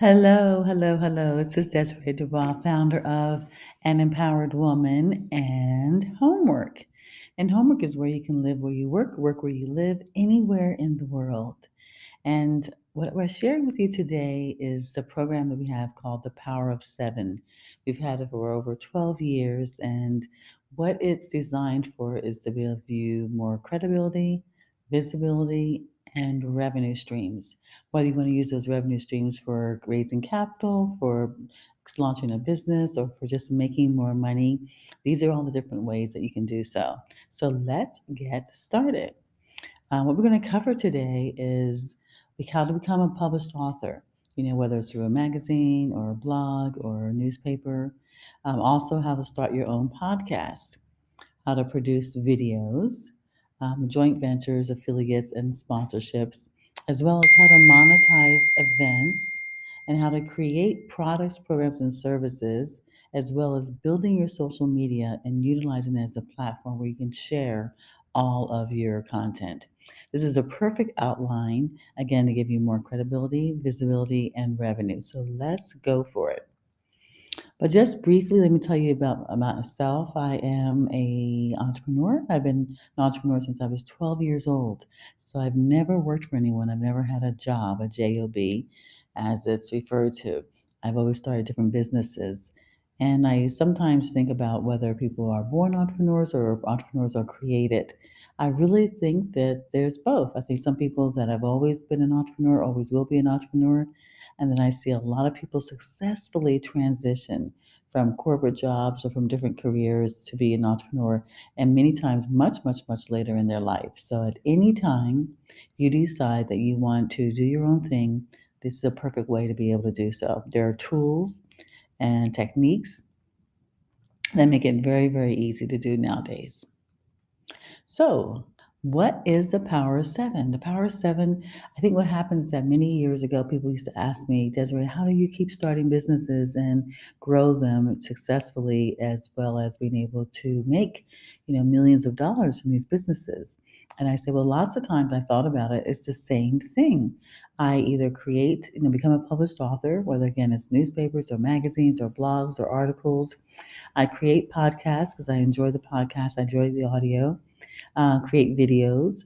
Hello, hello, hello. This is Desiree Dubois, founder of An Empowered Woman and HomWork. And HomWork is where you can live where you work, work where you live, anywhere in the world. And what we're sharing with you today is the program that we have called The Power of Seven. We've had it for over 12 years, and what it's designed for is to give you more credibility, visibility, and revenue streams. Whether you want to use those revenue streams for raising capital, for launching a business, or for just making more money, these are all the different ways that you can do so. So let's get started. What we're going to cover today is how to become a published author, whether it's through a magazine or a blog or a newspaper. Also, how to start your own podcast, how to produce videos, joint ventures, affiliates, and sponsorships, as well as how to monetize events and how to create products, programs, and services, as well as building your social media and utilizing it as a platform where you can share all of your content. This is a perfect outline, again, to give you more credibility, visibility, and revenue. So let's go for it. But just briefly, let me tell you about myself. I am a entrepreneur. I've been an entrepreneur since I was 12 years old. So I've never worked for anyone. I've never had a job, a job, as it's referred to. I've always started different businesses. And I sometimes think about whether people are born entrepreneurs or entrepreneurs are created. I really think that there's both. I think some people that have always been an entrepreneur always will be an entrepreneur. And then I see a lot of people successfully transition from corporate jobs or from different careers to be an entrepreneur, and many times much, much, much later in their life. So at any time you decide that you want to do your own thing, this is a perfect way to be able to do so. There are tools and techniques that make it very, very easy to do nowadays. So, what is the power of seven? The power of seven, I think what happens is that many years ago, people used to ask me, Desiree, how do you keep starting businesses and grow them successfully as well as being able to make, millions of dollars in these businesses? And I said, well, lots of times I thought about it, it's the same thing. I either create, become a published author, whether again it's newspapers or magazines or blogs or articles. I create podcasts because I enjoy the podcast, I enjoy the audio, create videos,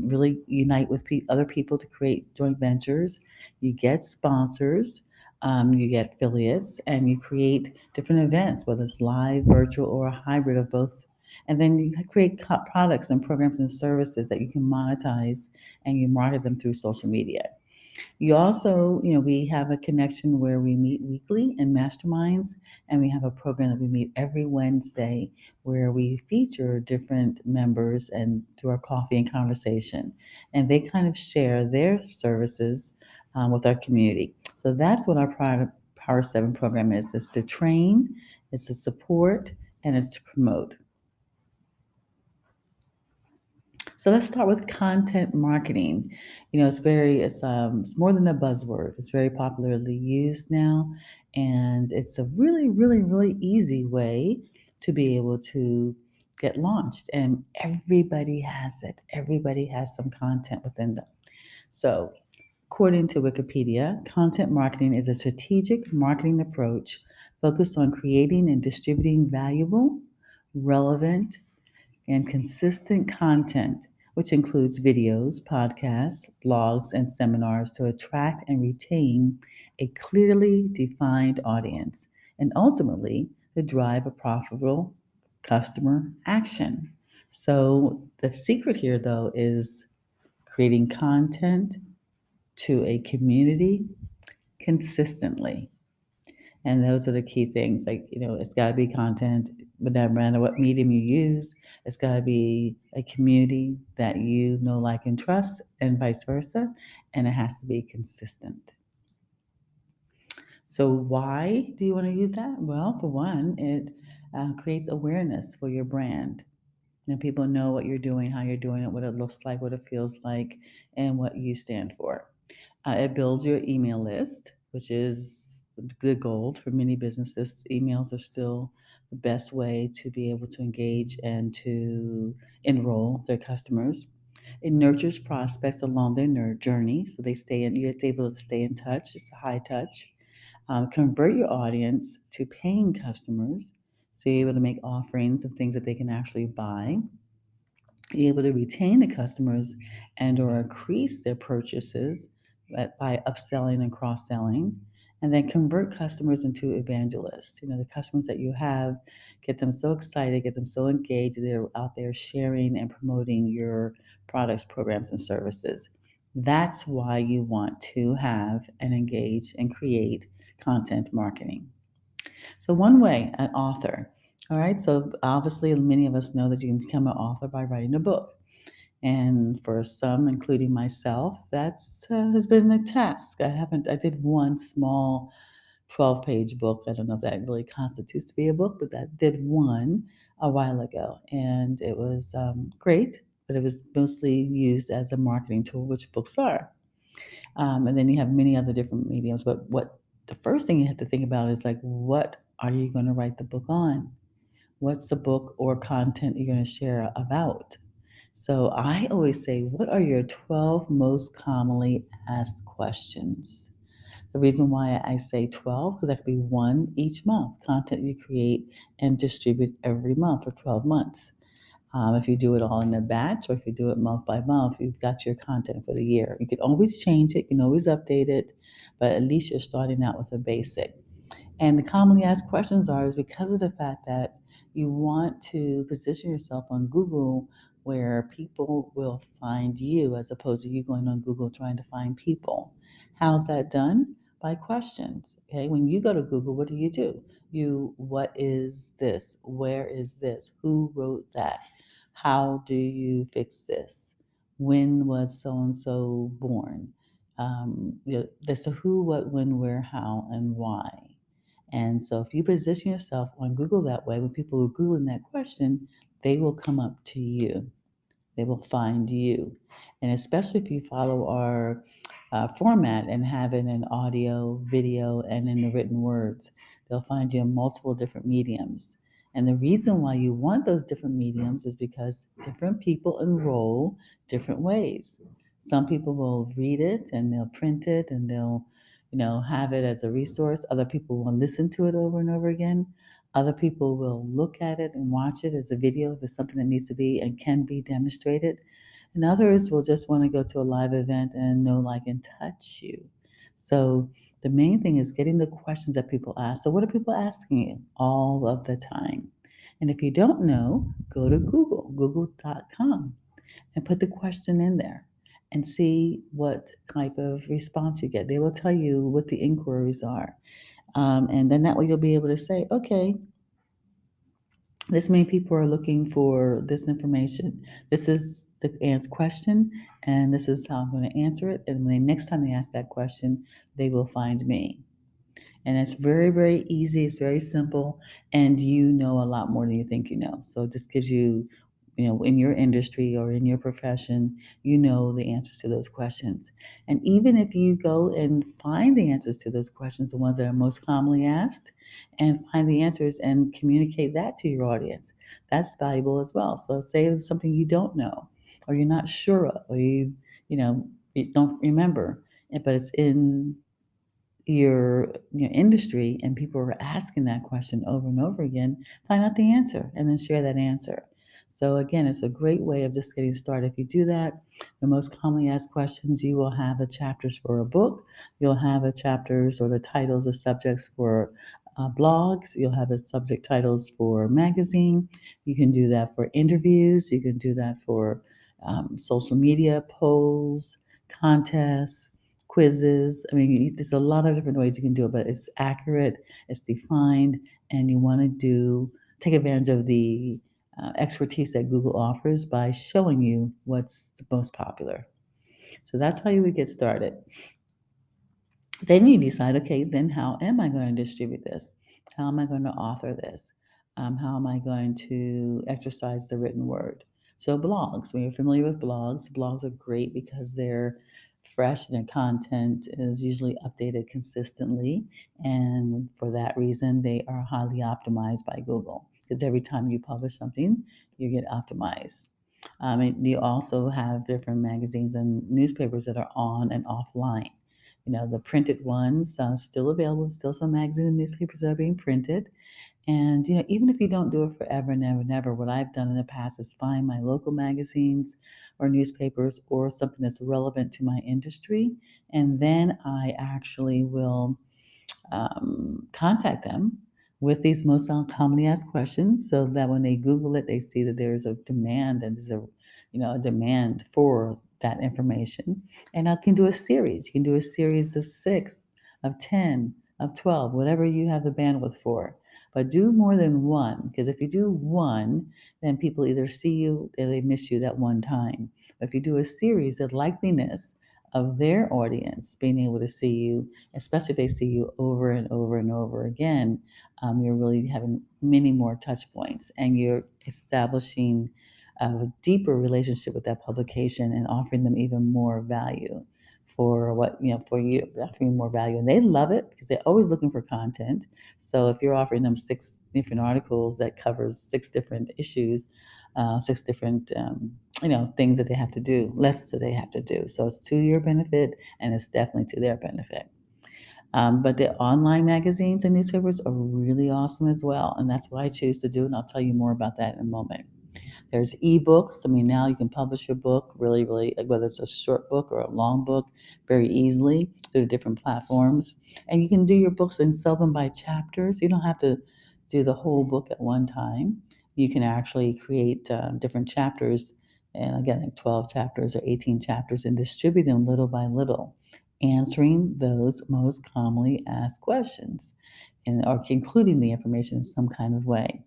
really unite with other people to create joint ventures. You get sponsors, you get affiliates, and you create different events, whether it's live, virtual, or a hybrid of both. And then you create products and programs and services that you can monetize and you market them through social media. You also, we have a connection where we meet weekly in masterminds, and we have a program that we meet every Wednesday where we feature different members and through our coffee and conversation. And they kind of share their services with our community. So that's what our Power 7 program is. It's to train, it's to support, and it's to promote. So let's start with content marketing. It's more than a buzzword. It's very popularly used now, and it's a really, really, really easy way to be able to get launched. And everybody has it. Everybody has some content within them. So, according to Wikipedia, content marketing is a strategic marketing approach focused on creating and distributing valuable, relevant, and consistent content, which includes videos, podcasts, blogs, and seminars to attract and retain a clearly defined audience, and ultimately to drive a profitable customer action. So, the secret here, though, is creating content to a community consistently. And those are the key things. Like, it's got to be content, but no matter what medium you use, it's got to be a community that you know, like, and trust, and vice versa. And it has to be consistent. So, why do you want to use that? Well, for one, it creates awareness for your brand. And people know what you're doing, how you're doing it, what it looks like, what it feels like, and what you stand for. It builds your email list, which is the gold for many businesses. Emails are still the best way to be able to engage and to enroll their customers. It nurtures prospects along their journey, so you're able to stay in touch. It's a high touch. Convert your audience to paying customers, so you're able to make offerings of things that they can actually buy. You're able to retain the customers and or increase their purchases by upselling and cross-selling, and then convert customers into evangelists. The customers that you have, get them so excited, get them so engaged, they're out there sharing and promoting your products, programs, and services. That's why you want to have and engage and create content marketing. So, one way, an author. All right, so obviously, many of us know that you can become an author by writing a book. And for some, including myself, that's has been a task. I did one small 12-page book. I don't know if that really constitutes to be a book, but that did one a while ago. And it was great, but it was mostly used as a marketing tool, which books are. And then you have many other different mediums. But what the first thing you have to think about is like, what are you going to write the book on? What's the book or content you're going to share about? So I always say, what are your 12 most commonly asked questions? The reason why I say 12, because that could be one each month, content you create and distribute every month for 12 months. If you do it all in a batch or if you do it month by month, you've got your content for the year. You can always change it, you can always update it, but at least you're starting out with a basic. And the commonly asked questions are is because of the fact that you want to position yourself on Google where people will find you as opposed to you going on Google trying to find people. How's that done? By questions. Okay. When you go to Google, what do? What is this? Where is this? Who wrote that? How do you fix this? When was so and so born? There's the who, what, when, where, how, and why. And so if you position yourself on Google that way, when people are Googling that question, they will come up to you. They will find you. And especially if you follow our format and have it in audio, video, and in the written words, they'll find you in multiple different mediums. And the reason why you want those different mediums is because different people enroll different ways. Some people will read it and they'll print it and they'll, have it as a resource. Other people will listen to it over and over again. Other people will look at it and watch it as a video if it's something that needs to be and can be demonstrated. And others will just want to go to a live event and know, like, and touch you. So the main thing is getting the questions that people ask. So what are people asking you all of the time? And if you don't know, go to Google, google.com, and put the question in there and see what type of response you get. They will tell you what the inquiries are. And then that way you'll be able to say, okay, this many people are looking for this information. This is the question, and this is how I'm going to answer it. And when next time they ask that question, they will find me. And it's very, very easy. It's very simple. And you know a lot more than you think you know. So it just gives you, in your industry or in your profession, you know the answers to those questions. And even if you go and find the answers to those questions, the ones that are most commonly asked, and find the answers and communicate that to your audience, that's valuable as well. So say it's something you don't know, or you're not sure of, or you don't remember, but it's in your industry and people are asking that question over and over again, find out the answer and then share that answer. So again, it's a great way of just getting started. If you do that, the most commonly asked questions, you will have the chapters for a book, you'll have the chapters or the titles or subjects for blogs, you'll have the subject titles for magazine. You can do that for interviews, you can do that for social media polls, contests, quizzes. I mean, there's a lot of different ways you can do it, but it's accurate, it's defined, and you want to take advantage of the expertise that Google offers by showing you what's the most popular. So that's how you would get started. Then you decide, okay, then how am I going to distribute this? How am I going to author this? How am I going to exercise the written word? So blogs, when you're familiar with blogs are great because they're fresh and their content is usually updated consistently. And for that reason, they are highly optimized by Google because every time you publish something, you get optimized. And you also have different magazines and newspapers that are on and offline. The printed ones still available, still some magazines and newspapers that are being printed. And even if you don't do it forever and ever and ever, what I've done in the past is find my local magazines or newspapers or something that's relevant to my industry, and then I actually will contact them with these most commonly asked questions, so that when they Google it, they see that there's a demand and there's a demand for that information. And I can do a series. You can do a series of 6, of 10, of 12, whatever you have the bandwidth for. But do more than one, because if you do one, then people either see you or they miss you that one time. But if you do a series, the likeliness of their audience being able to see you, especially if they see you over and over and over again, you're really having many more touch points, and you're establishing a deeper relationship with that publication and offering them even more value for what for you, offering more value, and they love it because they're always looking for content. So if you're offering them 6 different articles that covers 6 different issues, 6 different things that they have to do, lists that they have to do, so it's to your benefit and it's definitely to their benefit. But the online magazines and newspapers are really awesome as well, and that's what I choose to do, and I'll tell you more about that in a moment. There's ebooks. I mean, now you can publish your book really, really, whether it's a short book or a long book, very easily through the different platforms. And you can do your books and sell them by chapters. You don't have to do the whole book at one time. You can actually create different chapters, and again, like 12 chapters or 18 chapters, and distribute them little by little, answering those most commonly asked questions and or including the information in some kind of way.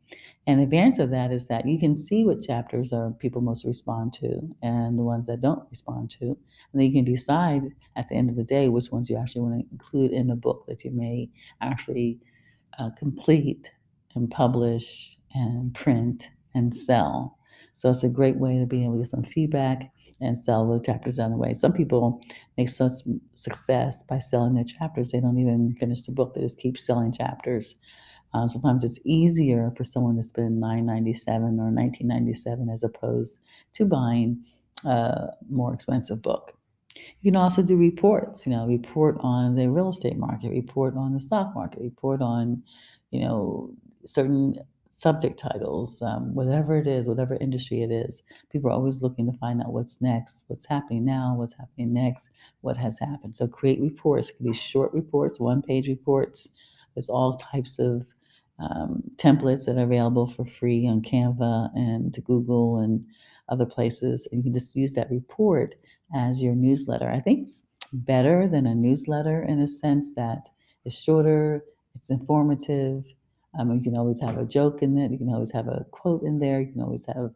And the advantage of that is that you can see what chapters are people most respond to and the ones that don't respond to. And then you can decide at the end of the day which ones you actually want to include in the book that you may actually complete and publish and print and sell. So it's a great way to be able to get some feedback and sell the chapters on the way. Some people make such success by selling their chapters, they don't even finish the book, they just keep selling chapters. Sometimes it's easier for someone to spend $9.97 or $19.97 as opposed to buying a more expensive book. You can also do reports, report on the real estate market, report on the stock market, report on, you know, certain subject titles, whatever it is, whatever industry it is. People are always looking to find out what's next, what's happening now, what's happening next, what has happened. So create reports. It can be short reports, one-page reports. There's all types of templates that are available for free on Canva and to Google and other places. And you can just use that report as your newsletter. I think it's better than a newsletter in a sense that it's shorter, it's informative. You can always have a joke in it. You can always have a quote in there. You can always have,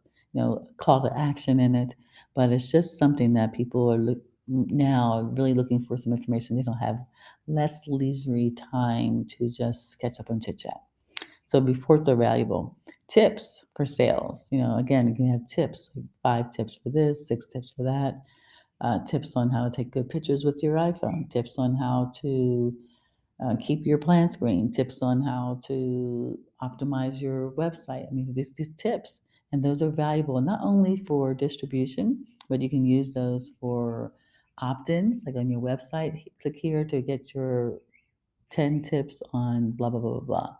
call to action in it. But it's just something that people are now really looking for some information. They don't have less leisurely time to just catch up on chit chat. So reports are valuable. Tips for sales. Again, you can have tips, like 5 tips for this, 6 tips for that. Tips on how to take good pictures with your iPhone. Tips on how to keep your plan screen. Tips on how to optimize your website. I mean, these tips, and those are valuable not only for distribution, but you can use those for opt-ins, like on your website. Click here to get your 10 tips on blah, blah, blah, blah, blah.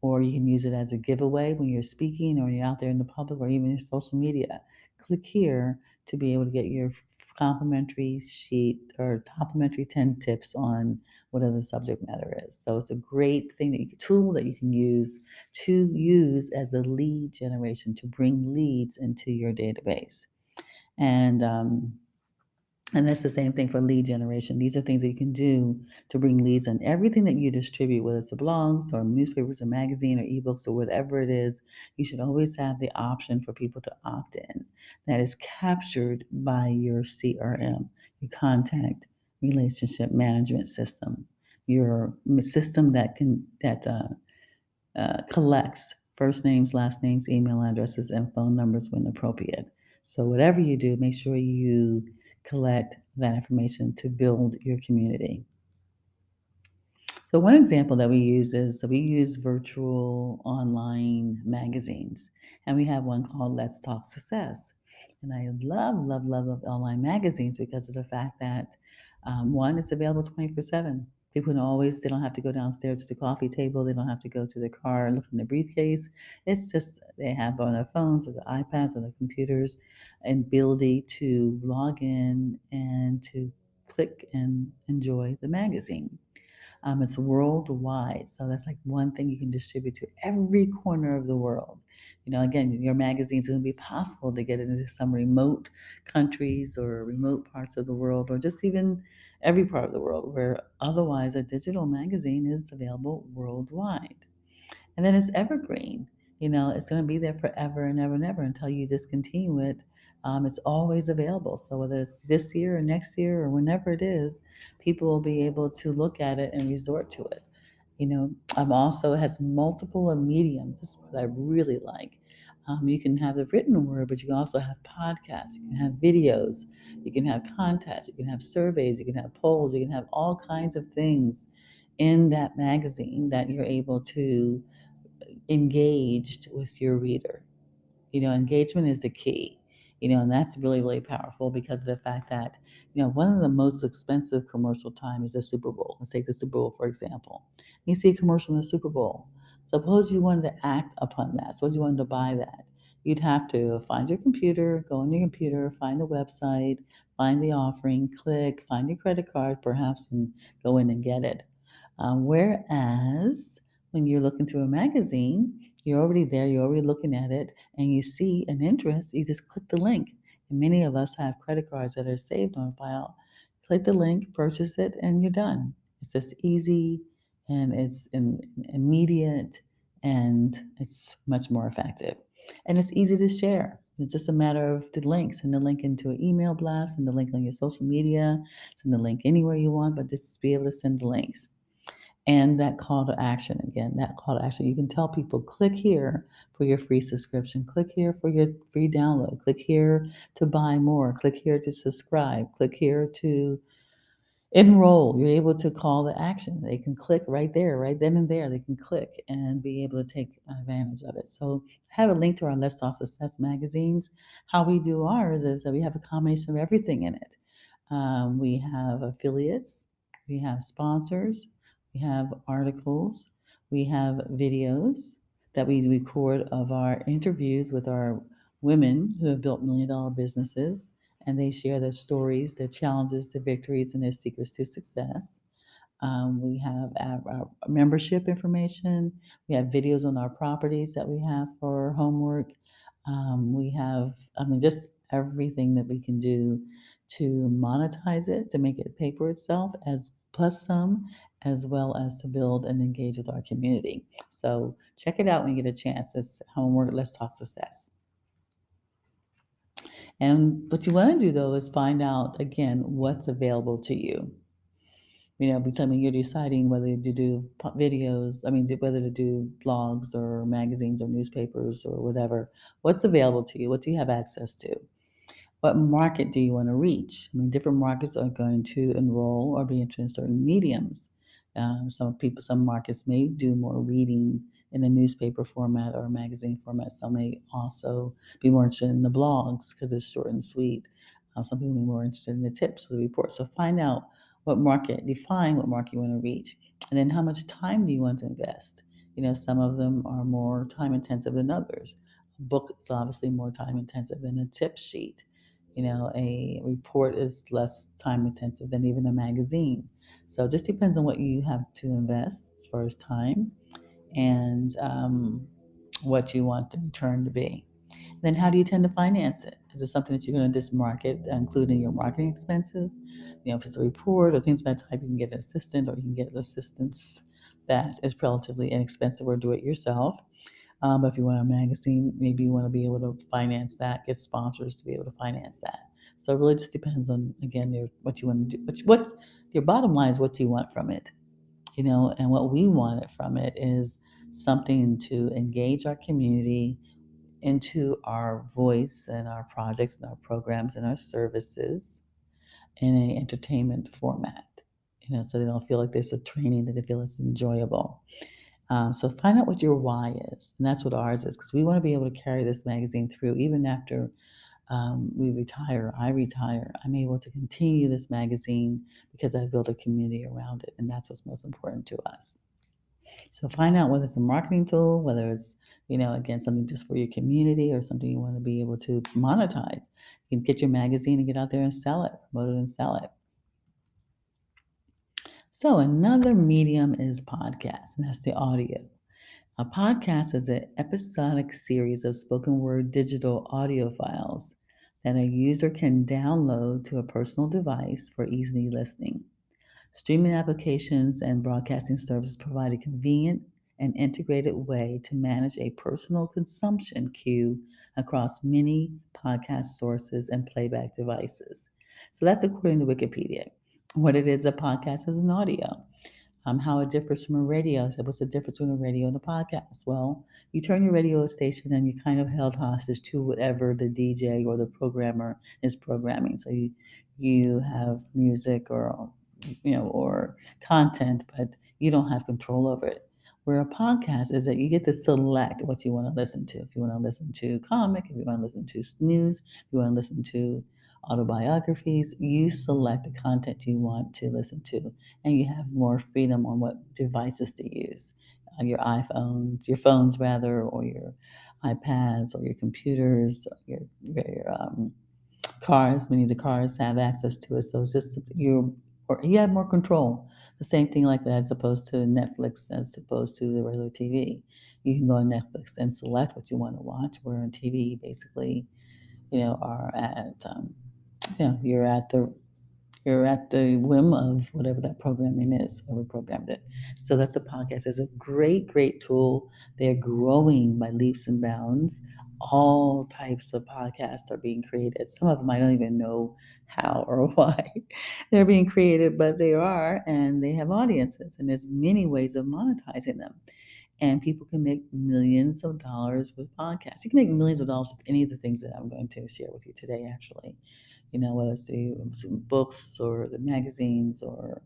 Or you can use it as a giveaway when you're speaking or you're out there in the public or even in social media. Click here to be able to get your complimentary sheet or complimentary 10 tips on whatever the subject matter is. So it's a great thing tool that you can use as a lead generation to bring leads into your database. And that's the same thing for lead generation. These are things that you can do to bring leads on everything that you distribute, whether it's the blogs or newspapers or magazine or ebooks or whatever it is. You should always have the option for people to opt in. That is captured by your CRM, your contact relationship management system, your system that collects first names, last names, email addresses, and phone numbers when appropriate. So whatever you do, make sure you collect that information to build your community. So one example that we use is we use virtual online magazines, and we have one called Let's Talk Success. And I love online magazines because of the fact that, one, it's available 24/7. People can always, they don't have to go downstairs to the coffee table. They don't have to go to the car and look in the briefcase. It's just they have on their phones or their iPads or their computers an ability to log in and to click and enjoy the magazine. It's worldwide, so that's like one thing you can distribute to every corner of the world. Again, your magazine is going to be possible to get it into some remote countries or remote parts of the world, or just even every part of the world where otherwise a digital magazine is available worldwide. And then it's evergreen. It's going to be there forever and ever and ever until you discontinue it. It's always available. So whether it's this year or next year or whenever it is, people will be able to look at it and resort to it. Also it has multiple mediums. This is what I really like. You can have the written word, but you can also have podcasts. You can have videos. You can have contests. You can have surveys. You can have polls. You can have all kinds of things in that magazine that you're able to engaged with your reader. Engagement is the key. And that's really, really powerful because of the fact that, one of the most expensive commercial time is the Super Bowl. Let's take the Super Bowl, for example. You see a commercial in the Super Bowl. Suppose you wanted to act upon that. Suppose you wanted to buy that. You'd have to find your computer, go on your computer, find the website, find the offering, click, find your credit card, perhaps, and go in and get it. Whereas when you're looking through a magazine, you're already there, you're already looking at it, and you see an interest, you just click the link. And many of us have credit cards that are saved on file. Click the link, purchase it, and you're done. It's just easy and immediate and it's much more effective. And it's easy to share. It's just a matter of the link. Send the link into an email blast, send the link on your social media, send the link anywhere you want, but just be able to send the links. And that call to action, again, that call to action, you can tell people, click here for your free subscription, click here for your free download, click here to buy more, click here to subscribe, click here to enroll. You're able to call the action. They can click right there, right then and there. They can click and be able to take advantage of it. So I have a link to our Let's Talk Success magazines. How we do ours is that we have a combination of everything in it. We have affiliates, we have sponsors, we have articles, we have videos that we record of our interviews with our women who have built $1 million businesses, and they share their stories, their challenges, their victories, and their secrets to success. We have our membership information. We have videos on our properties that we have for HomWork. We have, just everything that we can do to monetize it, to make it pay for itself, as plus some, as well as to build and engage with our community. So check it out when you get a chance. It's HomWork. Let's Talk Success. And what you want to do though is find out again what's available to you. Becoming you're deciding whether to do videos, whether to do blogs or magazines or newspapers or whatever. What's available to you? What do you have access to? What market do you want to reach? Different markets are going to enroll or be interested in certain mediums. Some markets may do more reading in a newspaper format or a magazine format. Some may also be more interested in the blogs because it's short and sweet. Some people may be more interested in the tips or the reports. So find out define what market you want to reach, and then how much time do you want to invest. Some of them are more time intensive than others. A book is obviously more time intensive than a tip sheet. A report is less time intensive than even a magazine. So it just depends on what you have to invest as far as time and what you want the return to be. Then how do you tend to finance it? Is it something that you're going to just market, including your marketing expenses? If it's a report or things of that type, you can get an assistant or you can get assistance that is relatively inexpensive or do it yourself. But if you want a magazine, maybe you want to be able to finance that, get sponsors to be able to finance that. So it really just depends on, again, what you want to do. What your bottom line is what you want from it, and what we wanted from it is something to engage our community into our voice and our projects and our programs and our services in an entertainment format, so they don't feel like there's a training, that they feel it's enjoyable. So find out what your why is, and that's what ours is, because we want to be able to carry this magazine through even after we retire, I retire, I'm able to continue this magazine because I've built a community around it, and that's what's most important to us. So find out whether it's a marketing tool, whether it's, again, something just for your community or something you want to be able to monetize. You can get your magazine and get out there and sell it, promote it and sell it. So another medium is podcast, and that's the audio. A podcast is an episodic series of spoken word digital audio files that a user can download to a personal device for easy listening. Streaming applications and broadcasting services provide a convenient and integrated way to manage a personal consumption queue across many podcast sources and playback devices. So that's according to Wikipedia. What it is, a podcast is an audio. How it differs from a radio. So what's the difference between a radio and a podcast? Well, you turn your radio station and you're kind of held hostage to whatever the DJ or the programmer is programming. So you have music or content, but you don't have control over it. Where a podcast is that you get to select what you want to listen to. If you want to listen to comic, if you want to listen to news, if you want to listen to autobiographies, you select the content you want to listen to, and you have more freedom on what devices to use. Your phones rather, or your iPads, or your computers, or your cars. Many of the cars have access to it, so it's just you have more control. The same thing like that, as opposed to Netflix, as opposed to the regular TV. You can go on Netflix and select what you want to watch. Where on TV, basically, are at you're at the whim of whatever that programming is, whoever programmed it. So that's a podcast. It's a great, great tool. They're growing by leaps and bounds. All types of podcasts are being created. Some of them I don't even know how or why they're being created, but they are, and they have audiences, and there's many ways of monetizing them. And people can make millions of dollars with podcasts. You can make millions of dollars with any of the things that I'm going to share with you today, actually. Whether it's the books or the magazines or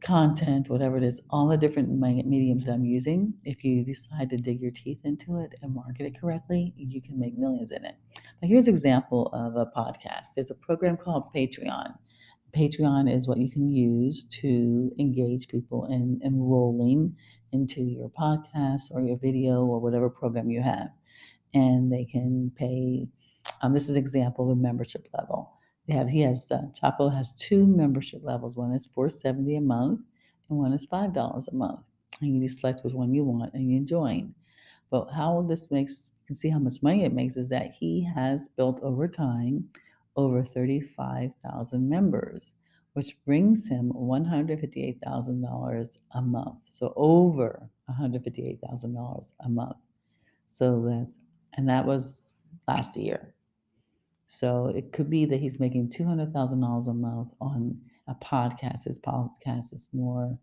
content, whatever it is, all the different mediums that I'm using. If you decide to dig your teeth into it and market it correctly, you can make millions in it. Now, here's an example of a podcast. There's a program called Patreon. Patreon is what you can use to engage people in enrolling into your podcast or your video or whatever program you have, and they can pay. This is an example of a membership level. Chapo has two membership levels. One is $4.70 a month, and one is $5 a month. And you just select which one you want, and you join. But how this makes, you can see how much money it makes, is that he has built over time over 35,000 members, which brings him $158,000 a month. So over $158,000 a month. So that was last year. So it could be that he's making $200,000 a month on a podcast. His podcast is more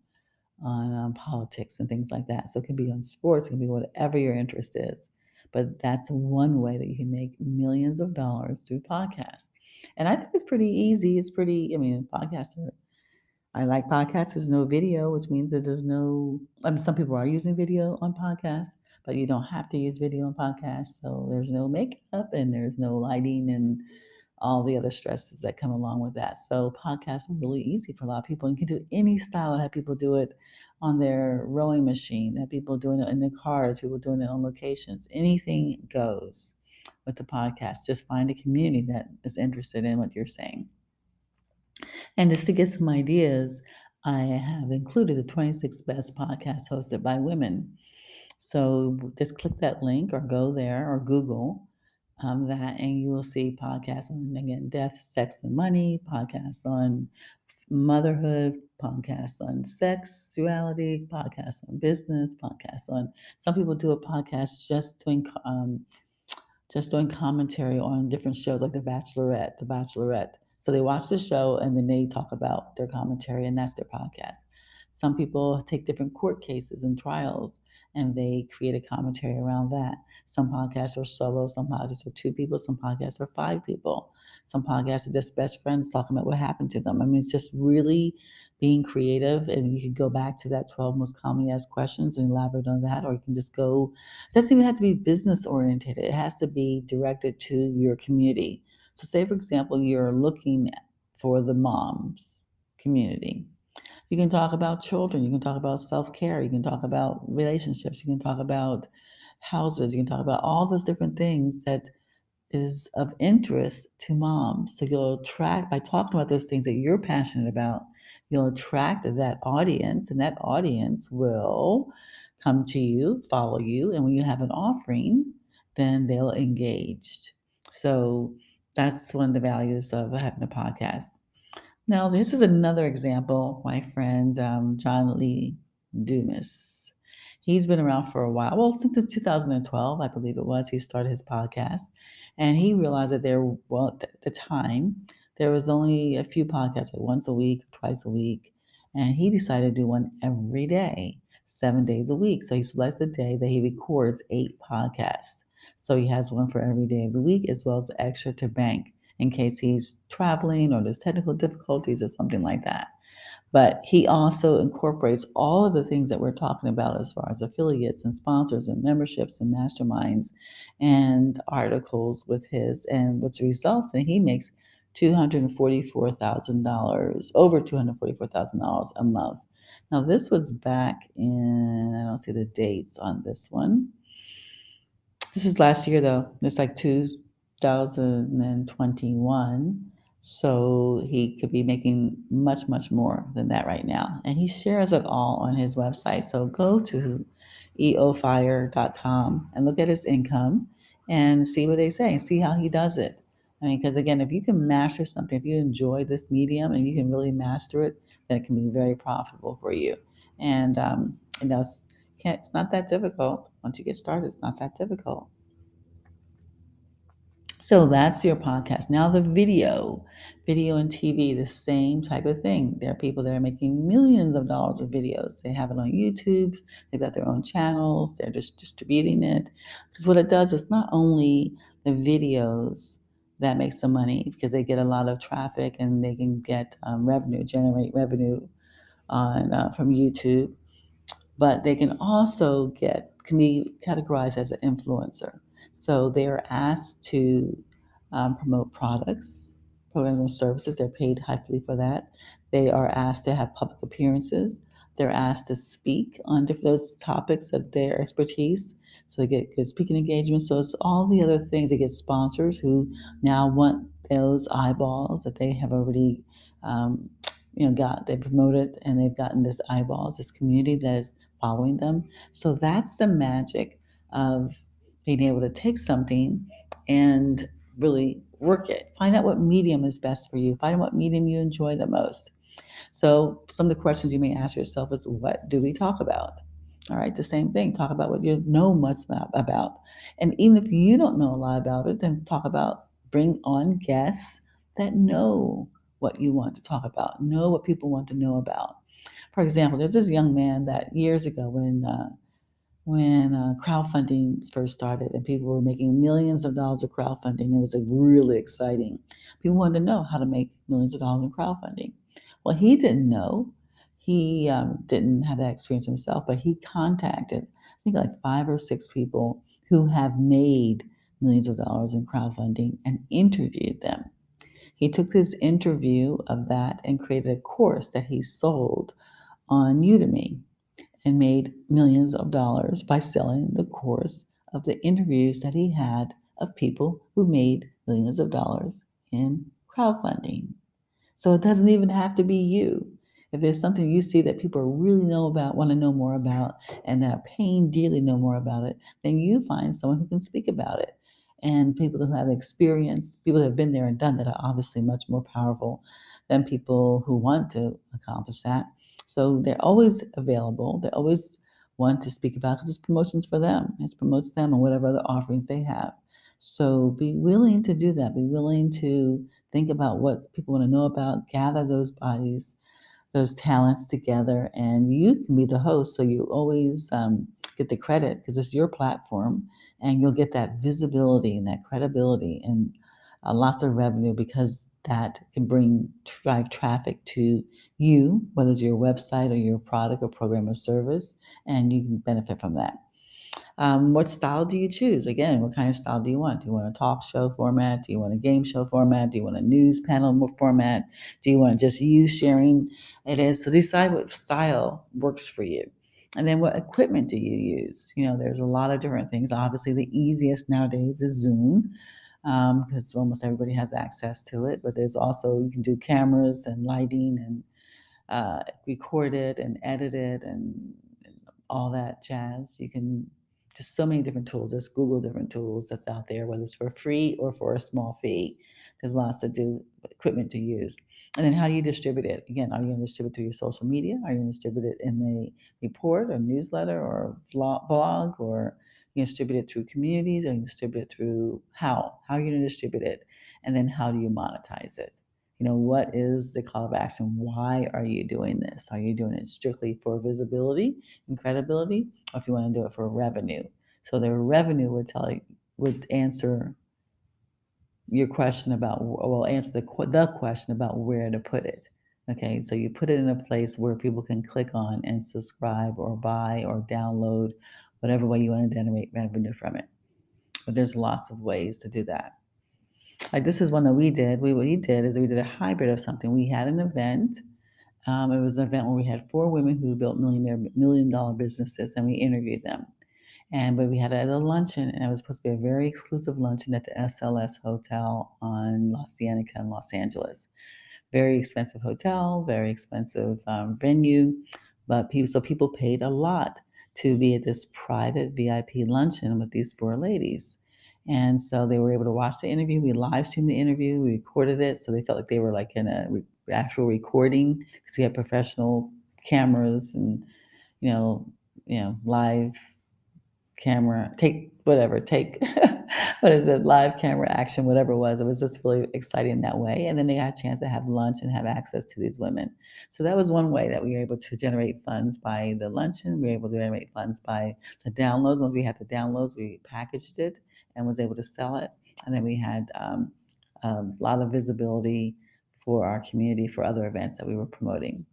on politics and things like that. So it can be on sports, it can be whatever your interest is. But that's one way that you can make millions of dollars through podcasts. And I think it's pretty easy. Podcasts are, I like podcasts. There's no video, which means that there's no, some people are using video on podcasts, but you don't have to use video on podcasts. So there's no makeup and there's no lighting and all the other stresses that come along with that. So podcasts are really easy for a lot of people. You can do any style. I have people do it on their rowing machine, I have people doing it in their cars, people doing it on locations. Anything goes with the podcast. Just find a community that is interested in what you're saying. And just to get some ideas, I have included the 26 best podcasts hosted by women. So just click that link or go there or Google that, and you will see podcasts on, again, death, sex, and money, podcasts on motherhood, podcasts on sexuality, podcasts on business, podcasts on, some people do a podcast just doing commentary on different shows like The Bachelorette. So they watch the show and then they talk about their commentary, and that's their podcast. Some people take different court cases and trials and they create a commentary around that. Some podcasts are solo, some podcasts are two people, some podcasts are five people. Some podcasts are just best friends talking about what happened to them. It's just really being creative, and you can go back to that 12 most commonly asked questions and elaborate on that, or you can just go, it doesn't even have to be business oriented, it has to be directed to your community. So, say for example, you're looking for the moms community. You can talk about children, you can talk about self care, you can talk about relationships, you can talk about houses, you can talk about all those different things that is of interest to moms. So you'll attract, by talking about those things that you're passionate about, you'll attract that audience, and that audience will come to you, follow you, and when you have an offering, then they'll engage. So that's one of the values of having a podcast. Now, this is another example, my friend John Lee Dumas. He's been around for a while. Well, since 2012, I believe it was, he started his podcast. And he realized that at the time, there was only a few podcasts, like once a week, twice a week. And he decided to do one every day, 7 days a week. So he selects a day that he records 8 podcasts. So he has one for every day of the week, as well as extra to bank in case he's traveling or there's technical difficulties or something like that. But he also incorporates all of the things that we're talking about as far as affiliates and sponsors and memberships and masterminds and articles with his, and which results in he makes $244,000, over $244,000 a month. Now, this was back in, I don't see the dates on this one. This is last year, though. It's like 2021. So he could be making much, much more than that right now. And he shares it all on his website. So go to eofire.com and look at his income and see what they say and see how he does it. I mean, because again, if you can master something, if you enjoy this medium and you can really master it, then it can be very profitable for you. And, it's not that difficult. Once you get started, it's not that difficult. So that's your podcast. Now the video and TV, the same type of thing. There are people that are making millions of dollars of videos. They have it on YouTube. They've got their own channels. They're just distributing it. Because what it does is not only the videos that makes the money, because they get a lot of traffic and they can get generate revenue on from YouTube, but they can also can be categorized as an influencer. So they are asked to promote products, programs, and services. They're paid highly for that. They are asked to have public appearances. They're asked to speak on those topics of their expertise. So they get good speaking engagements. So it's all the other things. They get sponsors who now want those eyeballs that they have already um, they promoted, and they've gotten this eyeballs, this community that is following them. So that's the magic of being able to take something and really work it. Find out what medium is best for you. Find out what medium you enjoy the most. So some of the questions you may ask yourself is, what do we talk about? All right, the same thing. Talk about what you know much about. And even if you don't know a lot about it, then bring on guests that know what you want to talk about, know what people want to know about. For example, there's this young man that years ago when crowdfunding first started and people were making millions of dollars of crowdfunding, it was like really exciting. People wanted to know how to make millions of dollars in crowdfunding. Well, he didn't know. He didn't have that experience himself, but he contacted, I think, like 5 or 6 people who have made millions of dollars in crowdfunding and interviewed them. He took this interview of that and created a course that he sold on Udemy and made millions of dollars by selling the course of the interviews that he had of people who made millions of dollars in crowdfunding. So it doesn't even have to be you. If there's something you see that people really know about, want to know more about, and that are paying dearly know more about it, then you find someone who can speak about it. And people who have experience, people who have been there and done that, are obviously much more powerful than people who want to accomplish that. So they're always available. They always want to speak about, because it's promotions for them. It promotes them and whatever other offerings they have. So be willing to do that. Be willing to think about what people want to know about, gather those bodies, those talents together, and you can be the host. So you always get the credit because it's your platform, and you'll get that visibility and that credibility and lots of revenue because that can drive traffic to you, whether it's your website or your product or program or service, and you can benefit from that. What style do you choose? Again, what kind of style do you want? Do you want a talk show format? Do you want a game show format? Do you want a news panel format? Do you want just you sharing it is? So decide what style works for you. And then what equipment do you use? There's a lot of different things. Obviously, the easiest nowadays is Zoom because almost everybody has access to it. But there's also, you can do cameras and lighting and record it and edit it and all that jazz. You can just so many different tools. Just Google different tools that's out there, whether it's for free or for a small fee. There's lots to do, equipment to use. And then how do you distribute it? Again, are you going to distribute through your social media? Are you going to distribute it in a report or newsletter or blog, or you distribute it through communities, or you distribute it through how are you going to distribute it? And then how do you monetize it? What is the call of action? Why are you doing this? Are you doing it strictly for visibility and credibility, or if you want to do it for revenue? So the revenue would answer your question about, well, answer the question about where to put it. Okay, so you put it in a place where people can click on and subscribe or buy or download, whatever way you want to generate revenue from it. But there's lots of ways to do that. Like this is one that we did. What we did is we did a hybrid of something. We had an event. It was an event where we had four women who built $1 million businesses, and we interviewed them. But we had it at a luncheon, and it was supposed to be a very exclusive luncheon at the SLS Hotel on La Cienega in Los Angeles. Very expensive hotel, very expensive venue, but people paid a lot to be at this private VIP luncheon with these four ladies. And so they were able to watch the interview. We live streamed the interview. We recorded it, so they felt like they were like in a actual recording because we had professional cameras and live camera, take what is it, live camera action, whatever it was. It was just really exciting in that way. And then they got a chance to have lunch and have access to these women. So that was one way that we were able to generate funds by the luncheon. We were able to generate funds by the downloads. Once we had the downloads, we packaged it and was able to sell it. And then we had a lot of visibility for our community for other events that we were promoting.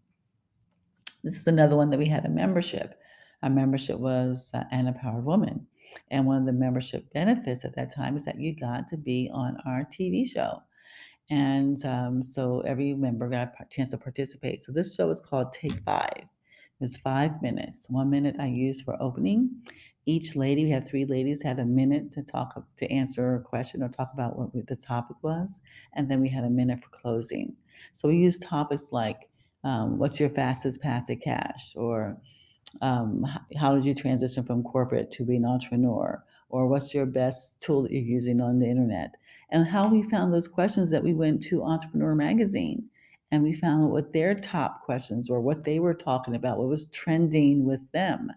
This is another one that we had a membership. Our membership was an empowered woman. And one of the membership benefits at that time is that you got to be on our TV show. And so every member got a chance to participate. So this show is called Take Five. It's 5 minutes. 1 minute I used for opening. Each lady, we had three ladies, had a minute to answer a question or talk about what the topic was, and then we had a minute for closing. So we used topics like, what's your fastest path to cash, or how did you transition from corporate to being an entrepreneur, or what's your best tool that you're using on the internet, and how we found those questions. That we went to Entrepreneur Magazine and we found what their top questions were, what they were talking about, what was trending with them,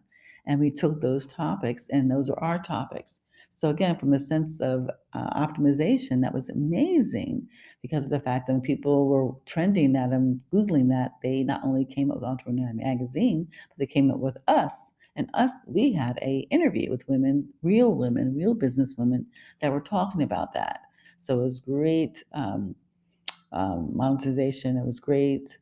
and we took those topics and those are our topics. So again, from the sense of optimization, that was amazing because of the fact that when people were trending that and Googling that, they not only came up with Entrepreneur Magazine, but they came up with us. And us, we had a interview with women, real business women that were talking about that. So it was great monetization. It was great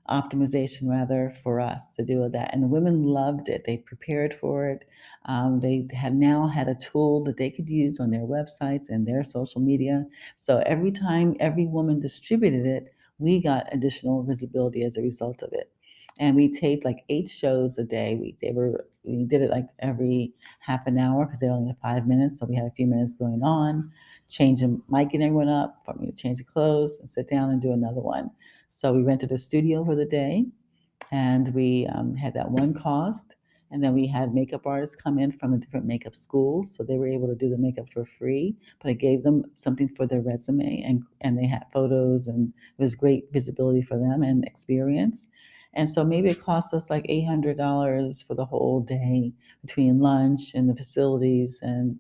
optimization, rather, for us to do that. And the women loved it. They prepared for it. They had now had a tool that they could use on their websites and their social media. So every time every woman distributed it, we got additional visibility as a result of it. And we taped like 8 shows a day. We did it like every half an hour because they only had 5 minutes. So we had a few minutes going on, changing, miking everyone up for me to change the clothes and sit down and do another one. So we rented a studio for the day, and we had that one cost. And then we had makeup artists come in from a different makeup schools, so they were able to do the makeup for free. But it gave them something for their resume, and they had photos, and it was great visibility for them and experience. And so maybe it cost us like $800 for the whole day between lunch and the facilities and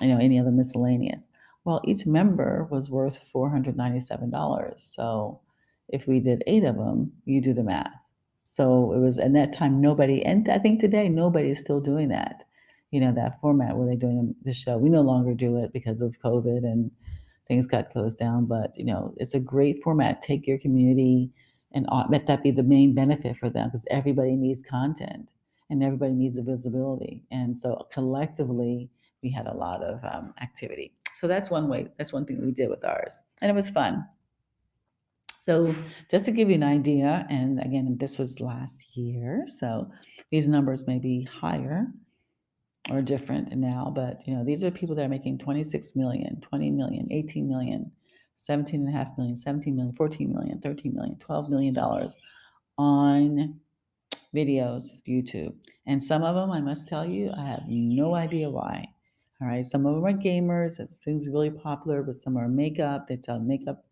any other miscellaneous. Well, each member was worth $497. So if we did 8 of them, you do the math. So it was, and that time nobody, and I think today nobody is still doing that. That format where they're doing the show. We no longer do it because of COVID and things got closed down. But it's a great format. Take your community and let that be the main benefit for them, because everybody needs content and everybody needs the visibility. And so collectively, we had a lot of activity. So that's one way. That's one thing we did with ours, and it was fun. So just to give you an idea, and again, this was last year, so these numbers may be higher or different now, but these are people that are making 26 million, 20 million, 18 million, 17.5 million, 17 million, 14 million, 13 million, $12 million on videos, YouTube. And some of them, I must tell you, I have no idea why. All right. Some of them are gamers. It seems really popular, but some are makeup. They tell makeup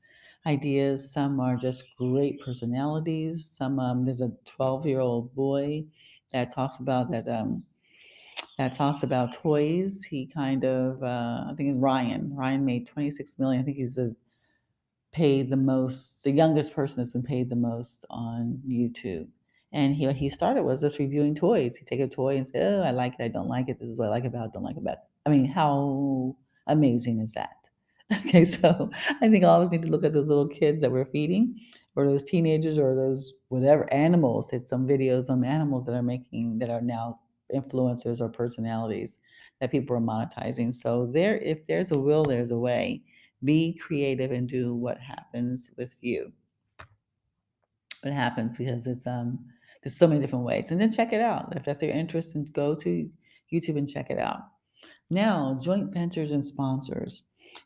ideas. Some are just great personalities. Some, there's a 12-year-old boy that talks about toys. He kind of, I think it's Ryan. Ryan made 26 million. I think he's paid the most. The youngest person has been paid the most on YouTube. And he started was just reviewing toys. He'd take a toy and say, "Oh, I like it. I don't like it. This is what I like about it. Don't like about it." I mean, how amazing is that? Okay, so I think all of us need to look at those little kids that we're feeding, or those teenagers, or those whatever animals. It's some videos on animals that are now influencers or personalities that people are monetizing. So if there's a will, there's a way. Be creative and do what happens with you. What happens, because there's so many different ways. And then check it out. If that's your interest, and go to YouTube and check it out. Now, joint ventures and sponsors.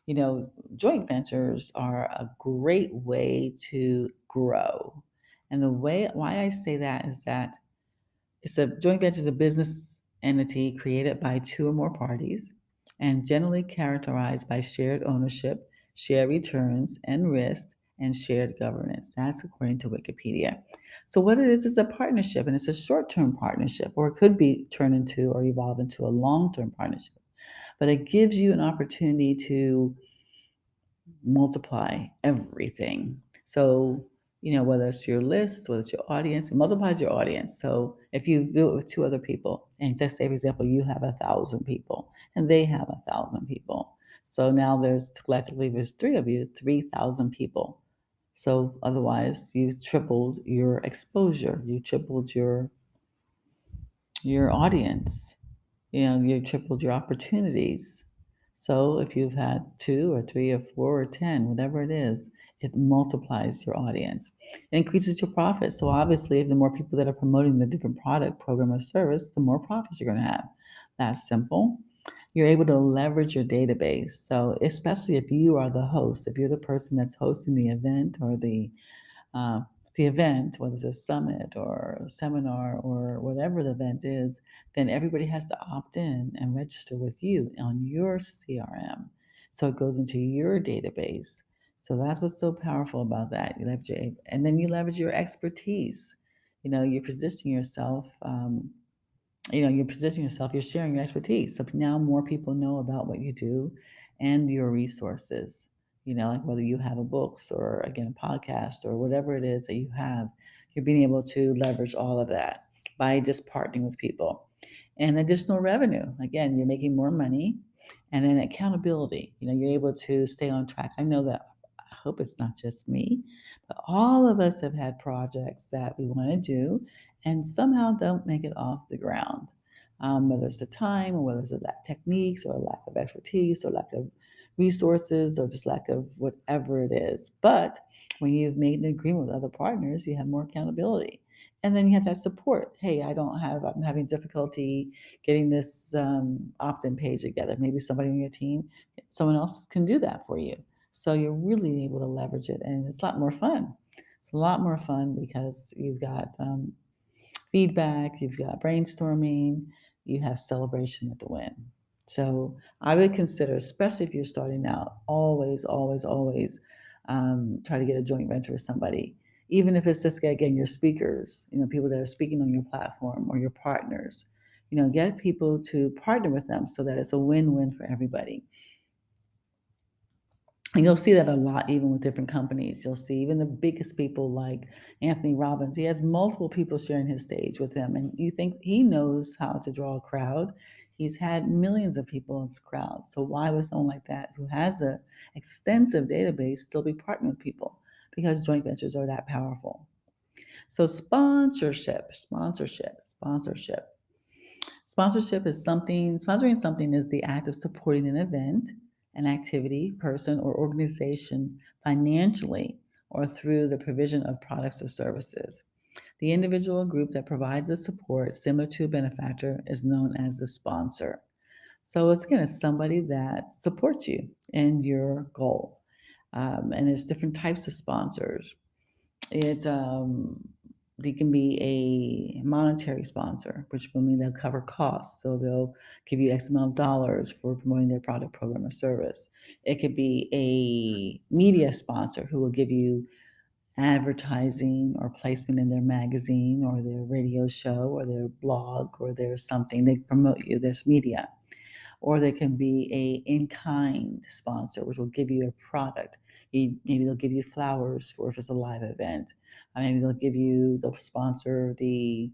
Joint ventures are a great way to grow. And the way why I say that is that it's a joint venture is a business entity created by two or more parties and generally characterized by shared ownership, shared returns and risks, and shared governance. That's according to Wikipedia. So what it is a partnership, and it's a short-term partnership, or it could be turned into or evolve into a long-term partnership. But it gives you an opportunity to multiply everything. So, whether it's your list, whether it's your audience, it multiplies your audience. So if you do it with two other people, and just say, for example, you have 1,000 people and they have 1,000 people. So now there's three of you, 3,000 people. So otherwise you've tripled your exposure, you tripled your audience, you tripled your opportunities. So if you've had two or three or four or 10, whatever it is, it multiplies your audience. It increases your profit. So obviously, if the more people that are promoting the different product, program, or service, the more profits you're going to have. That's simple. You're able to leverage your database. So especially if you are the host, if you're the person that's hosting the event, or uh, the event, whether it's a summit or a seminar or whatever the event is, then everybody has to opt in and register with you on your CRM. So it goes into your database. So that's what's so powerful about that. And then you leverage your expertise. You're positioning yourself. You're sharing your expertise. So now more people know about what you do and your resources. Like whether you have a books, or again a podcast, or whatever it is that you have, you're being able to leverage all of that by just partnering with people. And additional revenue. Again, you're making more money. And then accountability. You're able to stay on track. I know that, I hope it's not just me, but all of us have had projects that we want to do and somehow don't make it off the ground. Whether it's the time, or whether it's the lack of techniques, or a lack of expertise, or lack of resources, or just lack of whatever it is. But when you've made an agreement with other partners, you have more accountability. And then you have that support. Hey, I'm having difficulty getting this opt-in page together. Maybe somebody on your team, someone else can do that for you. So you're really able to leverage it, and it's a lot more fun. It's a lot more fun because you've got feedback, you've got brainstorming, you have celebration at the win. So I would consider, especially if you're starting out, always, always, always try to get a joint venture with somebody. Even if it's just, again, your speakers, people that are speaking on your platform, or your partners. Get people to partner with them so that it's a win-win for everybody. And you'll see that a lot, even with different companies. You'll see even the biggest people like Anthony Robbins. He has multiple people sharing his stage with him, and you think he knows how to draw a crowd. He's had millions of people in his crowd. So why would someone like that, who has a extensive database, still be partnering with people? Because joint ventures are that powerful. So sponsorship. Sponsorship is something, sponsoring something is the act of supporting an event, an activity, person, or organization financially or through the provision of products or services. The individual or group that provides the support similar to a benefactor is known as the sponsor. So it's again, it's somebody that supports you in your goal. And there's different types of sponsors. It they can be a monetary sponsor, which will mean they'll cover costs. So they'll give you X amount of dollars for promoting their product, program, or service. It could be a media sponsor who will give you advertising or placement in their magazine or their radio show or their blog or their something. They promote you. There's media. Or they can be a in-kind sponsor, which will give you a product. Maybe they'll give you flowers for if it's a live event. Maybe they'll sponsor the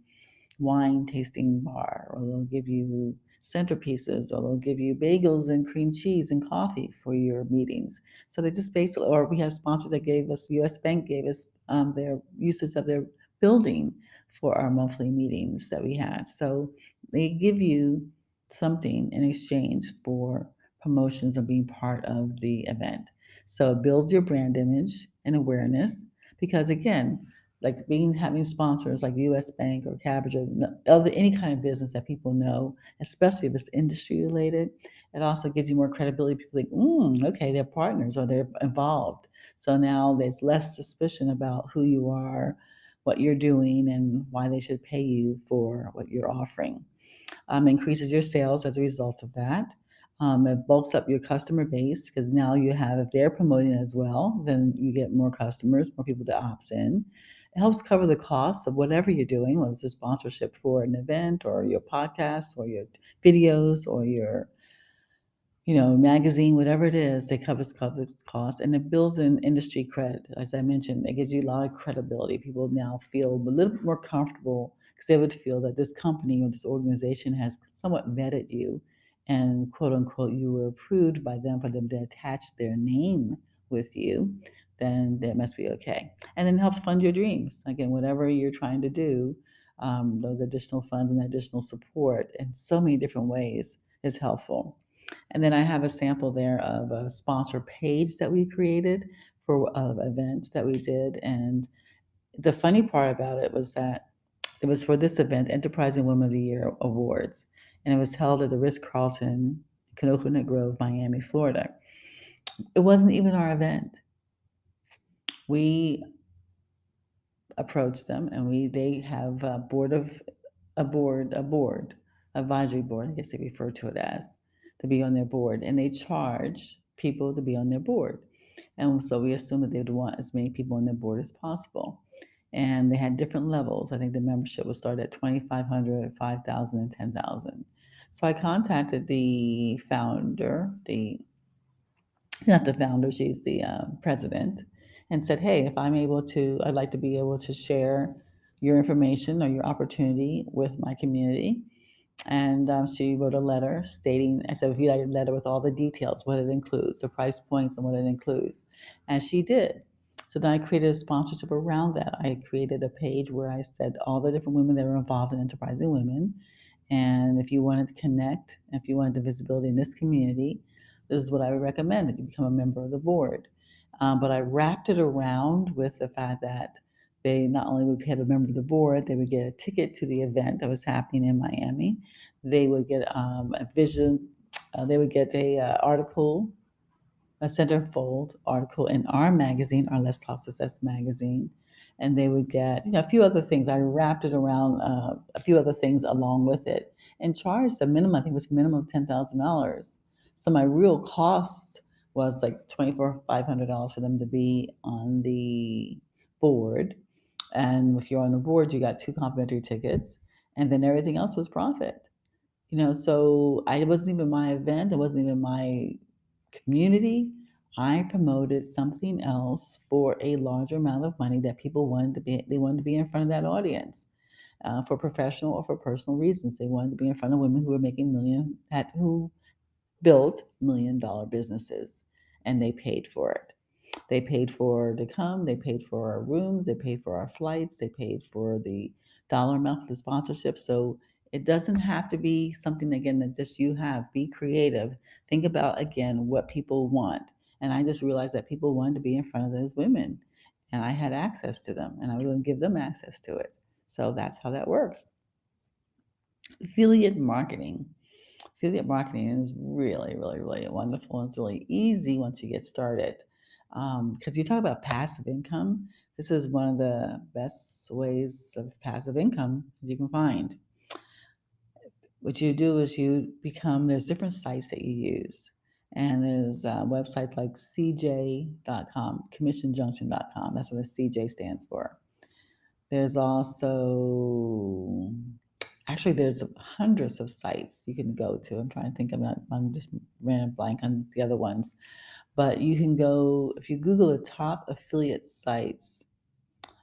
wine tasting bar, or they'll give you centerpieces, or they'll give you bagels and cream cheese and coffee for your meetings. So they just basically, or we have sponsors that gave us, U.S. Bank gave us their usage of their building for our monthly meetings that we had. So they give you something in exchange for promotions or being part of the event. So it builds your brand image and awareness because again, like being having sponsors like U.S. Bank or Cabbage or other any kind of business that people know, especially if it's industry related, it also gives you more credibility. People think, okay, they're partners or they're involved. So now there's less suspicion about who you are, what you're doing, and why they should pay you for what you're offering. Increases your sales as a result of that. It bulks up your customer base because now you have, if they're promoting it as well, then you get more customers, more people to opt in. It helps cover the costs of whatever you're doing, whether it's a sponsorship for an event or your podcast or your videos or your magazine, whatever it is, it covers costs and it builds an industry cred. As I mentioned, it gives you a lot of credibility. People now feel a little bit more comfortable because they would feel that this company or this organization has somewhat vetted you and quote unquote you were approved by them for them to attach their name with you, then that must be okay. And then it helps fund your dreams. Again, whatever you're trying to do, those additional funds and additional support in so many different ways is helpful. And then I have a sample there of a sponsor page that we created for events that we did. And the funny part about it was that it was for this event, Enterprising Women of the Year Awards. And it was held at the Ritz-Carlton, Coconut Grove, Miami, Florida. It wasn't even our event. We approached them and they have a board advisory board, I guess they refer to it as, to be on their board, and they charge people to be on their board. And so we assumed that they would want as many people on their board as possible. And they had different levels. I think the membership would start at 2,500, 5,000, and 10,000. So I contacted the founder, the not the founder, she's the president, and said, hey, if I'd like to be able to share your information or your opportunity with my community. And she wrote a letter stating, I said, if you like a letter with all the details, what it includes, the price points and what it includes. And she did. So then I created a sponsorship around that. I created a page where I said all the different women that are involved in Enterprising Women. And if you wanted to connect, if you wanted the visibility in this community, this is what I would recommend that you become a member of the board. But I wrapped it around with the fact that they not only would have a member of the board, they would get a ticket to the event that was happening in Miami. They would get a vision. They would get a article, a centerfold article in our magazine, our Let's Talk Success magazine, and they would get a few other things. I wrapped it around a few other things along with it, and charged a minimum. I think it was minimum of $10,000. So my real cost was like $2,400 for them to be on the board. And if you're on the board, you got two complimentary tickets, and then everything else was profit. So it wasn't even my event. It wasn't even my community. I promoted something else for a larger amount of money that people wanted to be. They wanted to be in front of that audience, for professional or for personal reasons. They wanted to be in front of women who were making who built $1 million businesses, and they paid for it. They paid for to come, they paid for our rooms, they paid for our flights, they paid for the dollar amount for the sponsorship. So it doesn't have to be something again that just you have. Be creative. Think about again what people want. And I just realized that people wanted to be in front of those women, and I had access to them, and I was going to give them access to it. So that's how that works. Affiliate marketing. Affiliate marketing is really, really, really wonderful. It's really easy once you get started. Because you talk about passive income, this is one of the best ways of passive income you can find. What you do is there's different sites that you use. And there's websites like CJ.com, commissionjunction.com. That's what a CJ stands for. There's also there's hundreds of sites you can go to. I'm trying to think. I'm just ran a blank on the other ones, but you can go if you Google the top affiliate sites,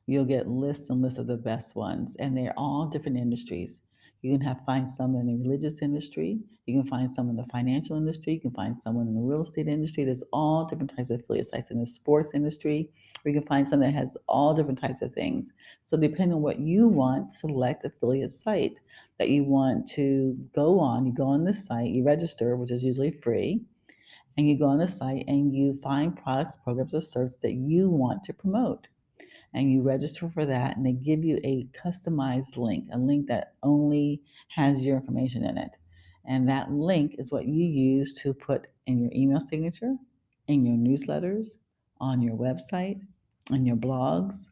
you'll get lists and lists of the best ones, and they're all different industries. You can find some in the religious industry. You can find some in the financial industry. You can find someone in the real estate industry. There's all different types of affiliate sites in the sports industry. Or you can find some that has all different types of things. So depending on what you want, select affiliate site that you want to go on. You go on this site, you register, which is usually free, and you go on the site and you find products, programs, or services that you want to promote, and you register for that, and they give you a customized link, a link that only has your information in it. And that link is what you use to put in your email signature, in your newsletters, on your website, on your blogs,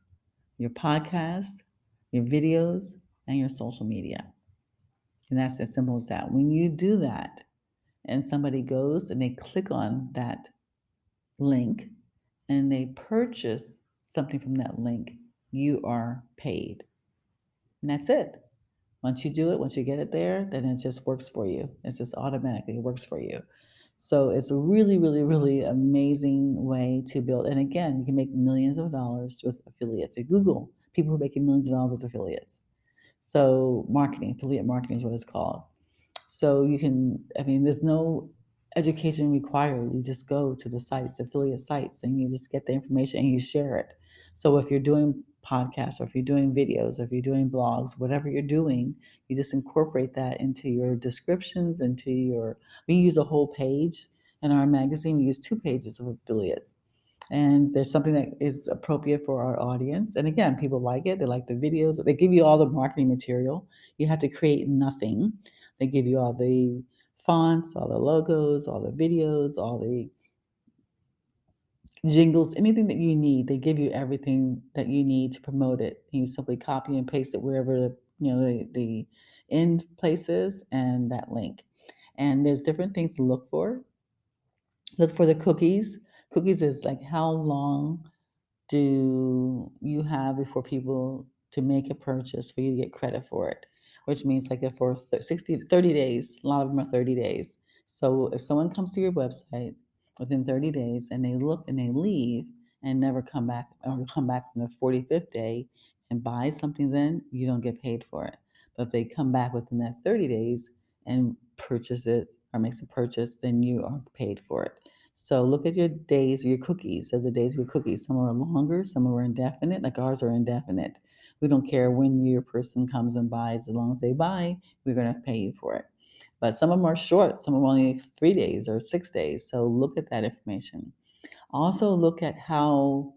your podcasts, your videos, and your social media. And that's as simple as that. When you do that, and somebody goes and they click on that link and they purchase something from that link, you are paid. And that's it. Once you do it, once you get it there, then it just works for you. It's just automatically it works for you. So it's a really, really, really amazing way to build. And again, you can make millions of dollars with affiliates. At Google, people who are making millions of dollars with affiliates. So affiliate marketing is what it's called. So there's no education required. You just go to the sites, affiliate sites, and you just get the information and you share it. So if you're doing podcasts, or if you're doing videos, or if you're doing blogs, whatever you're doing, you just incorporate that into your descriptions, we use a whole page. In our magazine, we use 2 pages of affiliates, and there's something that is appropriate for our audience. And again, people like it. They like the videos. They give you all the marketing material. You have to create nothing. They give you all the fonts, all the logos, all the videos, all the jingles, anything that you need. They give you everything that you need to promote it. You simply copy and paste it wherever the end place is, and that link. And there's different things to look for. Look for the cookies. Cookies is like how long do you have before people to make a purchase for you to get credit for it, which means like if for 60 to 30 days, a lot of them are 30 days. So if someone comes to your website within 30 days and they look and they leave and never come back, or come back on the 45th day and buy something, then you don't get paid for it. But if they come back within that 30 days and purchase it or makes a purchase, then you are paid for it. So look at your days, your cookies. Those are days of your cookies. Some are longer, some are indefinite. Like ours are indefinite. We don't care when your person comes and buys. As long as they buy, we're going to pay you for it. But some of them are short. Some are only 3 days or 6 days. So look at that information. Also look at how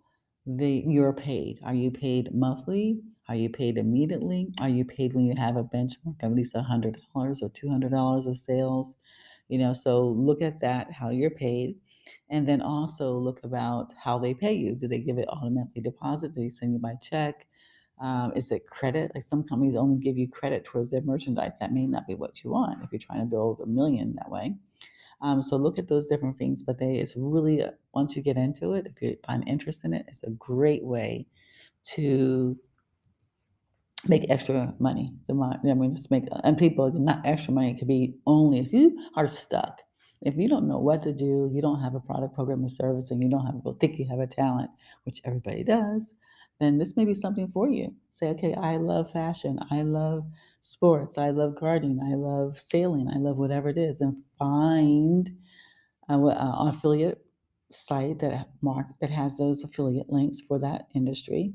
you're paid. Are you paid monthly? Are you paid immediately? Are you paid when you have a benchmark of at least $100 or $200 of sales? So look at that, how you're paid. And then also look about how they pay you. Do they give it automatically deposit? Do they send you by check? Is it credit? Like some companies only give you credit towards their merchandise. That may not be what you want if you're trying to build a million that way. So look at those different things, but it's really, once you get into it, if you find interest in it, it's a great way to make extra money. Just make, and people, not extra money. It could be only if you are stuck. If you don't know what to do, you don't have a product, program, or service, and you don't think you have a talent, which everybody does, then this may be something for you. Say, okay, I love fashion, I love sports, I love gardening, I love sailing, I love whatever it is, and find an affiliate site that has those affiliate links for that industry,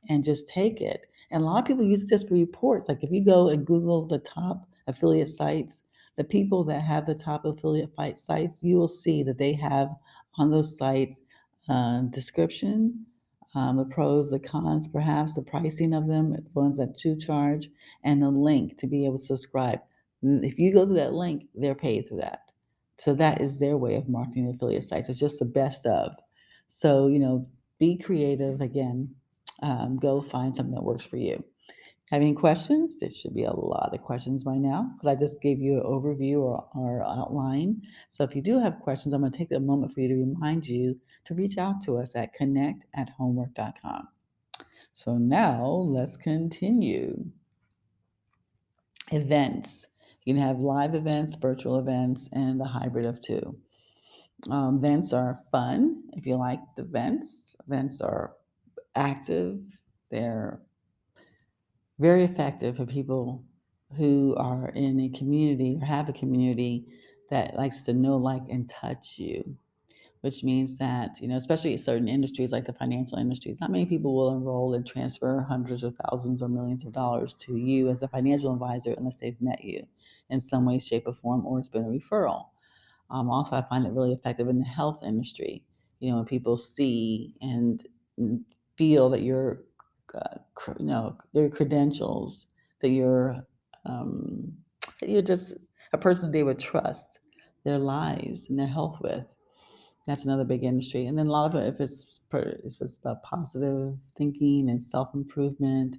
and just take it. And a lot of people use this for reports. Like if you go and Google the top affiliate sites, the people that have the top affiliate sites, you will see that they have on those sites description, the pros, the cons, perhaps the pricing of them, the ones that you charge, and the link to be able to subscribe. If you go to that link, they're paid through that. So that is their way of marketing affiliate sites. It's just the best of. So, be creative again. Go find something that works for you. Have any questions? There should be a lot of questions by now because I just gave you an overview or outline. So if you do have questions, I'm going to take a moment for you to remind you to reach out to us at connect@homework.com. So now let's continue. Events. You can have live events, virtual events, and the hybrid of two. Events are fun if you like the events. Events are active. They're very effective for people who are in a community or have a community that likes to know, like, and touch you, which means that, especially in certain industries like the financial industries, not many people will enroll and transfer hundreds of thousands or millions of dollars to you as a financial advisor unless they've met you in some way, shape, or form, or it's been a referral. Also, I find it really effective in the health industry. When people see and feel that their credentials, that um, you're just a person they would trust their lives and their health with. That's another big industry. And then a lot of it, if it's about positive thinking and self improvement,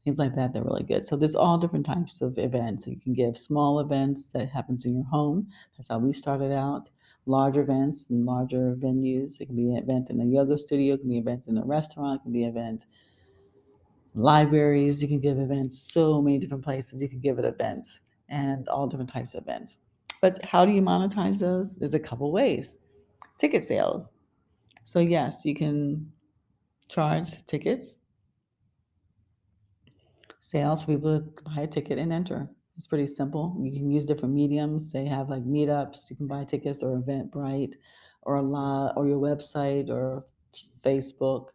things like that, they're really good. So there's all different types of events. You can give small events that happens in your home. That's how we started out. Large events and larger venues. It can be an event in a yoga studio. It can be an event in a restaurant. It can be an event libraries. You can give events so many different places. You can give it events and all different types of events. But how do you monetize those? There's a couple ways. Ticket sales. So yes, you can charge tickets, sales for people to buy a ticket and enter. It's pretty simple. You can use different mediums. They have like meetups. You can buy tickets or Eventbrite or or your website or Facebook.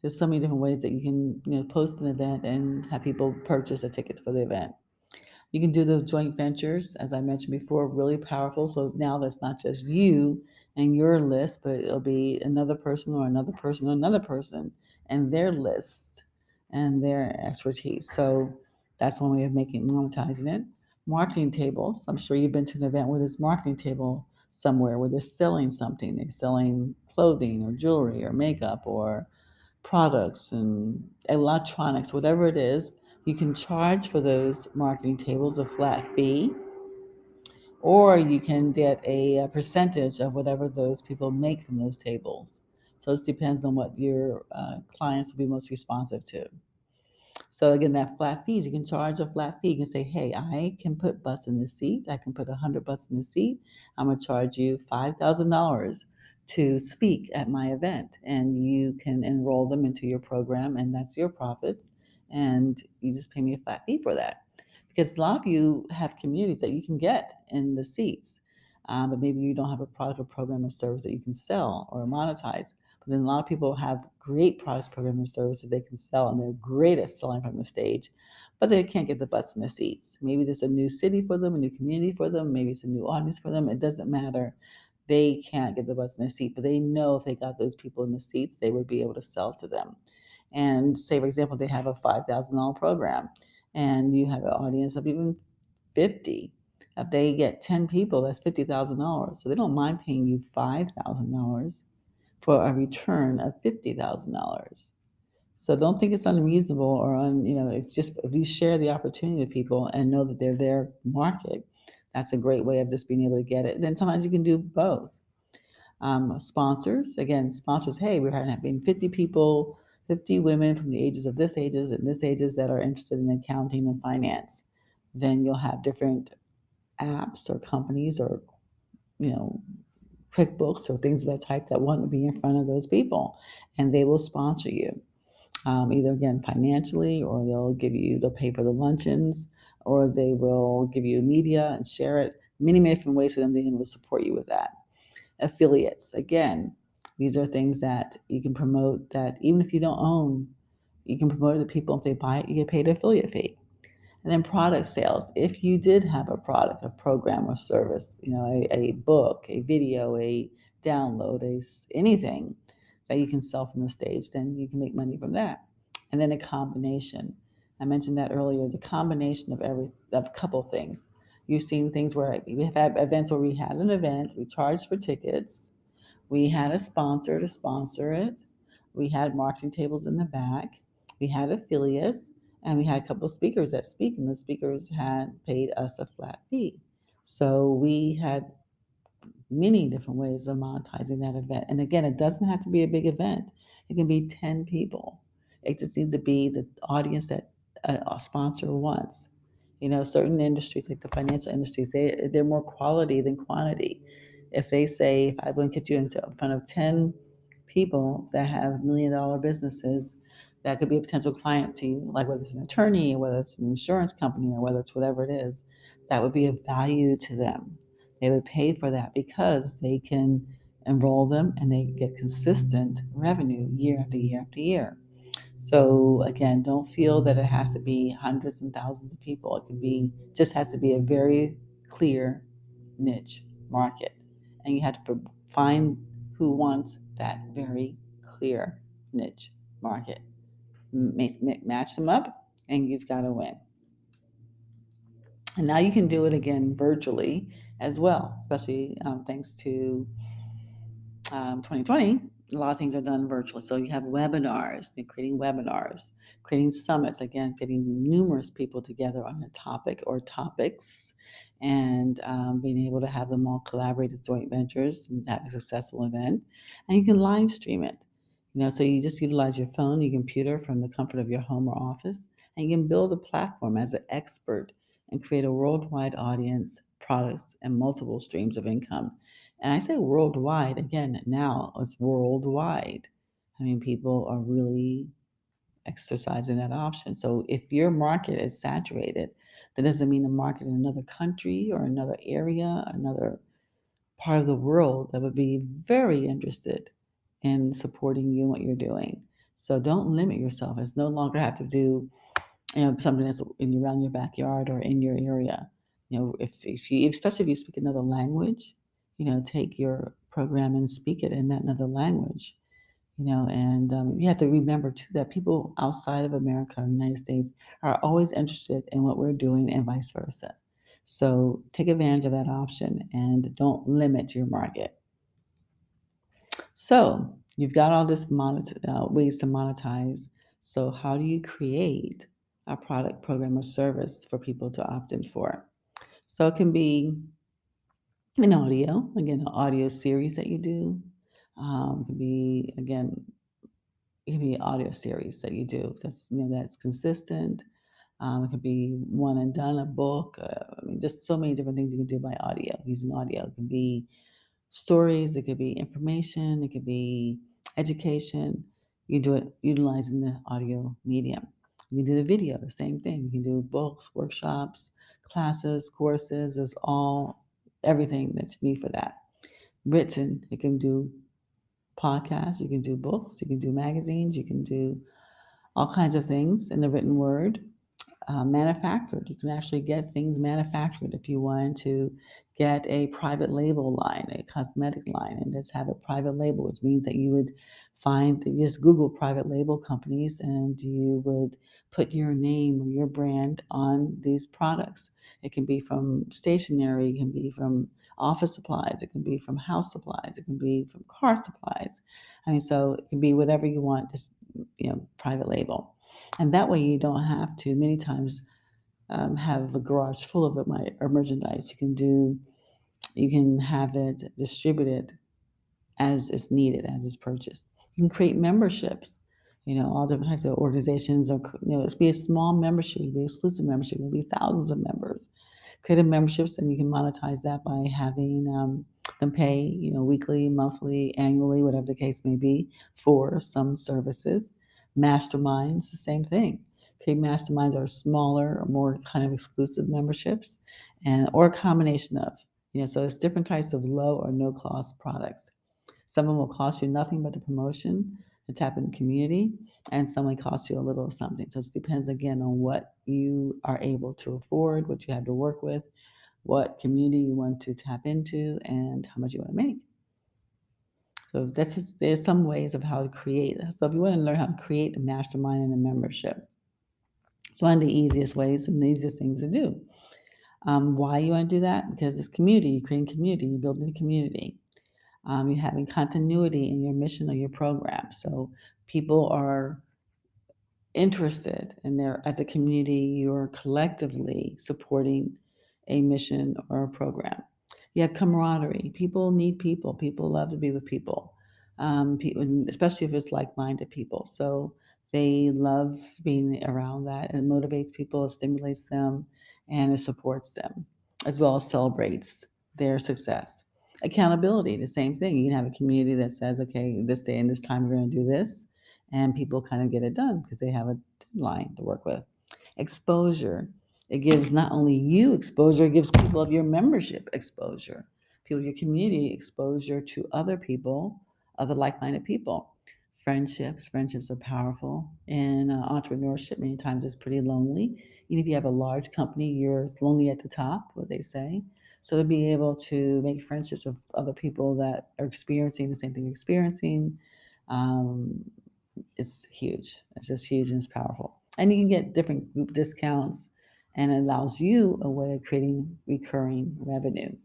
There's so many different ways that you can post an event and have people purchase a ticket for the event. You can do the joint ventures, as I mentioned before, really powerful. So now that's not just you and your list, but it'll be another person or another person or another person and their lists and their expertise. So that's one way of monetizing it. Marketing tables. I'm sure you've been to an event where there's marketing table somewhere where they're selling something. They're selling clothing or jewelry or makeup or products and electronics, whatever it is. You can charge for those marketing tables a flat fee, or you can get a percentage of whatever those people make from those tables. So it depends on what your clients will be most responsive to. So again, that flat fees, you can charge a flat fee. You can say, hey, I can put butts in the seat. I can put 100 butts in the seat. I'm going to charge you $5,000 to speak at my event. And you can enroll them into your program, and that's your profits. And you just pay me a flat fee for that. Because a lot of you have communities that you can get in the seats, but maybe you don't have a product or program or service that you can sell or monetize. But then a lot of people have great products, programs, and services they can sell, and they're great at selling from the stage, but they can't get the butts in the seats. Maybe there's a new city for them, a new community for them, maybe it's a new audience for them. It doesn't matter. They can't get the butts in the seat, but they know if they got those people in the seats, they would be able to sell to them. And say, for example, they have a $5,000 program, and you have an audience of even 50. If they get 10 people, that's $50,000. So they don't mind paying you $5,000 for a return of $50,000. So don't think it's unreasonable or if you share the opportunity with people and know that they're their market, that's a great way of just being able to get it. And then sometimes you can do both. Sponsors, again, sponsors, hey, we're having 50 people, 50 women from the ages of this ages and this ages that are interested in accounting and finance. Then you'll have different apps or companies or, you know, QuickBooks or things of that type that want to be in front of those people, and they will sponsor you. either again financially, or they'll pay for the luncheons, or they will give you media and share it. Many different ways for them to be able to support you with that. Affiliates, again, these are things that you can promote that even if you don't own, you can promote it to people. If they buy it, you get paid an affiliate fee. And then product sales. If you did have a product, a program or service, a book, a video, a download, anything that you can sell from the stage, then you can make money from that. And then a combination. I mentioned that earlier. The combination of of a couple things. You've seen things where we have had events where we had an event, we charged for tickets, we had a sponsor to sponsor it. We had marketing tables in the back. We had affiliates, and we had a couple of speakers that speak, and the speakers had paid us a flat fee. So we had many different ways of monetizing that event. And again, it doesn't have to be a big event. It can be 10 people. It just needs to be the audience that a sponsor wants. Certain industries, like the financial industries, they're more quality than quantity. If they say, if I want to get you in front of 10 people that have $1 million businesses, that could be a potential client to you, like whether it's an attorney, or whether it's an insurance company, or whether it's whatever it is, that would be of value to them. They would pay for that because they can enroll them and they get consistent revenue year after year after year. So again, don't feel that it has to be hundreds and thousands of people. It can be just has to be a very clear niche market, and you have to find who wants that very clear niche market. Match them up, and you've got to win. And now you can do it again virtually as well, especially thanks to 2020, a lot of things are done virtually. So you have webinars, you're creating webinars, creating summits, again, getting numerous people together on a topic or topics, and being able to have them all collaborate as joint ventures and have a successful event. And you can live stream it. So you just utilize your phone, your computer from the comfort of your home or office, and you can build a platform as an expert and create a worldwide audience, products, and multiple streams of income. And I say worldwide, again, now it's worldwide. I mean, people are really exercising that option. So if your market is saturated, that doesn't mean a market in another country or another area, another part of the world that would be very interested in supporting you and what you're doing. So don't limit yourself. It's no longer have to do something that's around your backyard or in your area. If you, especially if you speak another language, take your program and speak it in that another language. And you have to remember too that people outside of America or United States are always interested in what we're doing and vice versa. So take advantage of that option and don't limit your market. So you've got all this ways to monetize. So how do you create a product, program, or service for people to opt in for? So it can be an audio, again, an audio series that you do. It can be again, it can be an audio series that you do. That's consistent. It could be one and done, a book. I mean, just so many different things you can do by audio, using audio. It can be stories, it could be information, it could be education. You do it utilizing the audio medium. You can do the video, the same thing. You can do books, workshops, classes, courses. There's everything that you need for that. Written, you can do podcasts, you can do books, you can do magazines, you can do all kinds of things in the written word. Manufactured. You can actually get things manufactured if you wanted to get a private label line, a cosmetic line, and just have a private label, which means that you would you just Google private label companies and you would put your name or your brand on these products. It can be from stationery, it can be from office supplies, it can be from house supplies, it can be from car supplies. I mean, so it can be whatever you want, just, private label. And that way you don't have to many times have a garage full of it or merchandise. You can have it distributed as it's needed, as it's purchased. You can create memberships. All different types of organizations, or it's be a small membership, it can be exclusive membership, it can be thousands of members. Create memberships, and you can monetize that by having them pay, weekly, monthly, annually, whatever the case may be, for some services. Masterminds, the same thing. Okay, masterminds are smaller, more kind of exclusive memberships, and or a combination of. So it's different types of low or no cost products. Some of them will cost you nothing but the promotion to tap in the community, and some may cost you a little of something. So it depends again on what you are able to afford, what you have to work with, what community you want to tap into, and how much you want to make. So there's some ways of how to create. So if you want to learn how to create a mastermind and a membership, it's one of the easiest ways and the easiest things to do. Why you want to do that? Because it's community. You're creating community. You're building a community. You're having continuity in your mission or your program. So people are interested and they're as a community you're collectively supporting a mission or a program. You have camaraderie. People need people. People love to be with people, people, especially if it's like-minded people. So they love being around that. It motivates people, it stimulates them, and it supports them, as well as celebrates their success. Accountability, the same thing. You can have a community that says, okay, this day and this time we're going to do this, and people kind of get it done because they have a deadline to work with. Exposure. It gives not only you exposure, it gives people of your membership exposure, people of your community exposure to other people, other like minded people. Friendships are powerful. And entrepreneurship, many times, is pretty lonely. Even if you have a large company, you're lonely at the top, what they say. So to be able to make friendships with other people that are experiencing the same thing you're experiencing, um, it's huge. It's just huge and it's powerful. And you can get different group discounts, and it allows you a way of creating recurring revenue.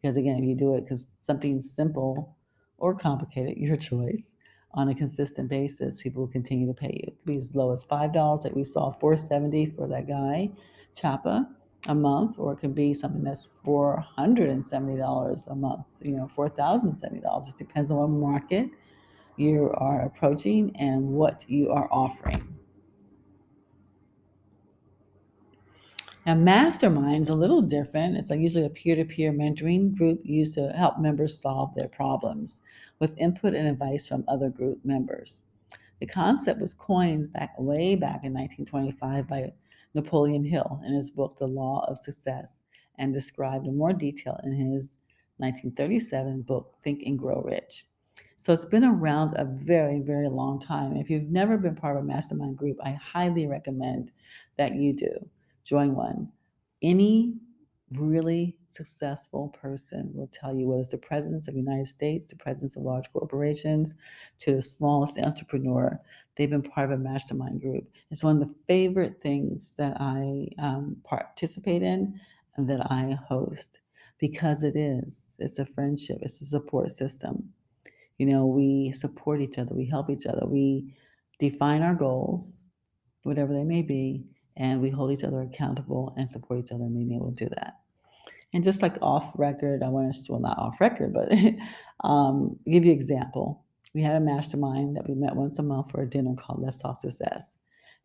Because again, if you do it because something simple or complicated, your choice, on a consistent basis, people will continue to pay you. It could be as low as $5, like we saw $470 for that guy, Chapa, a month, or it could be something that's $470 a month, $4,070. It depends on what market you are approaching and what you are offering. Now, mastermind's a little different. It's like usually a peer-to-peer mentoring group used to help members solve their problems with input and advice from other group members. The concept was coined way back in 1925 by Napoleon Hill in his book The Law of Success, and described in more detail in his 1937 book Think and Grow Rich. So it's been around a very, very long time. If you've never been part of a mastermind group, I highly recommend that you do. Join one. Any really successful person will tell you, whether it's the presidents of the United States, the presidents of large corporations, to the smallest entrepreneur, they've been part of a mastermind group. It's one of the favorite things that I participate in and that I host, because it's a friendship, it's a support system. We support each other, we help each other, we define our goals, whatever they may be, and we hold each other accountable and support each other in being able to do that. And just like off record, I want to, well, not off record, but give you an example. We had a mastermind that we met once a month for a dinner called Let's Talk Success.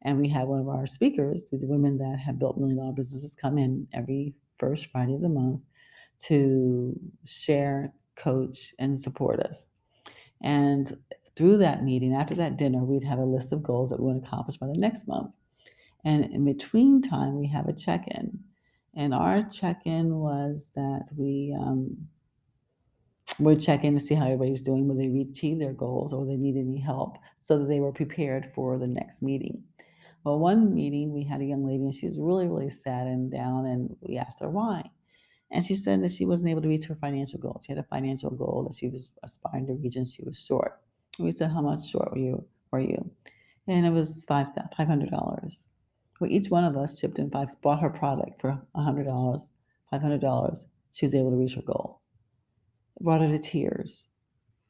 And we had one of our speakers, these women that have built $1 million businesses, come in every first Friday of the month to share, coach, and support us. And through that meeting, after that dinner, we'd have a list of goals that we want to accomplish by the next month. And in between time, we have a check-in. And our check-in was that we would check in to see how everybody's doing, whether they achieved their goals or they need any help, so that they were prepared for the next meeting. Well, one meeting, we had a young lady, and she was really, really sad and down, and we asked her why. And she said that she wasn't able to reach her financial goal. She had a financial goal that she was aspiring to reach, and she was short. And we said, "How much short were you?" And it was $500. Well, each one of us chipped in bought her product for $100, $500. She was able to reach her goal. It brought her to tears.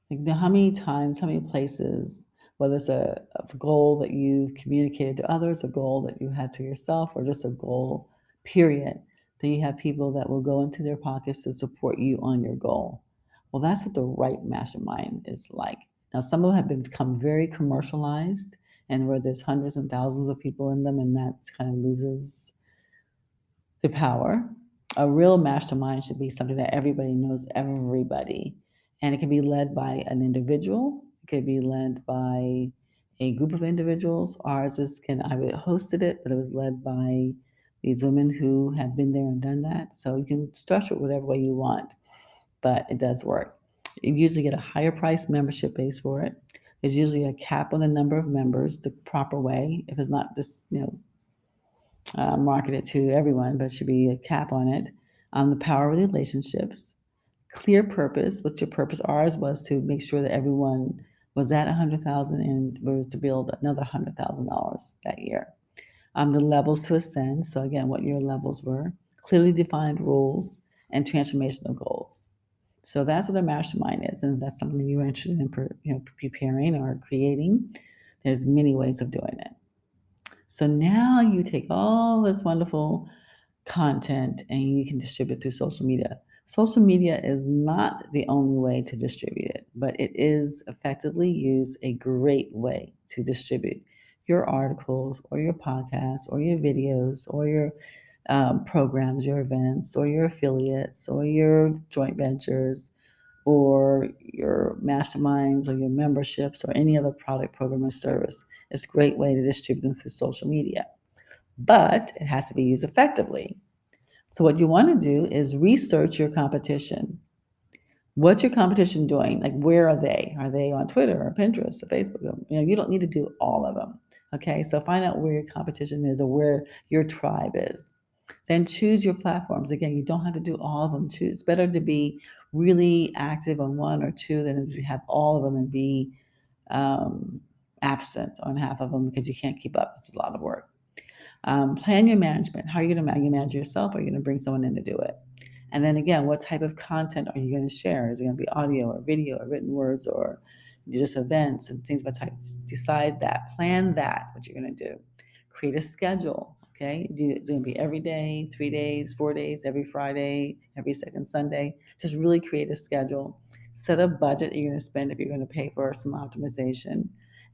Like, how many times, how many places, whether it's a goal that you've communicated to others, a goal that you had to yourself, or just a goal, period, that you have people that will go into their pockets to support you on your goal. Well, that's what the right mastermind is like. Now, some of them have become very commercialized, and where there's hundreds and thousands of people in them, and that kind of loses the power. A real mastermind should be something that everybody knows everybody, and it can be led by an individual. It could be led by a group of individuals. Ours is, I hosted it, but it was led by these women who have been there and done that. So you can structure it whatever way you want, but it does work. You usually get a higher price membership base for it. There's usually a cap on the number of members the proper way. If it's not this, marketed to everyone, but it should be a cap on it. The power of relationships, clear purpose. What's your purpose? Ours was to make sure that everyone was at 100,000 and was to build another $100,000 that year. The levels to ascend. So again, what your levels were, clearly defined rules, and transformational goals. So that's what a mastermind is, and if that's something you're interested in, preparing or creating. There's many ways of doing it. So now you take all this wonderful content and you can distribute through social media. Social media is not the only way to distribute it, but it is effectively used a great way to distribute your articles or your podcasts or your videos or your programs, your events, or your affiliates, or your joint ventures, or your masterminds, or your memberships, or any other product, program, or service. It's a great way to distribute them through social media, but it has to be used effectively. So, what you want to do is research your competition. What's your competition doing? Like, where are they? Are they on Twitter or Pinterest or Facebook? You don't need to do all of them. Okay, so find out where your competition is or where your tribe is. Then choose your platforms. Again, you don't have to do all of them. It's better to be really active on one or two than to have all of them and be um, absent on half of them because you can't keep up. It's a lot of work. Plan your management. How are you going to manage yourself? Or are you going to bring someone in to do it? And then again, what type of content are you going to share? Is it going to be audio or video or written words or just events and things of that type? Decide that. Plan that, what you're going to do. Create a schedule. Okay, it's going to be every day, 3 days, 4 days, every Friday, every second Sunday. Just really create a schedule. Set a budget you're going to spend if you're going to pay for some optimization,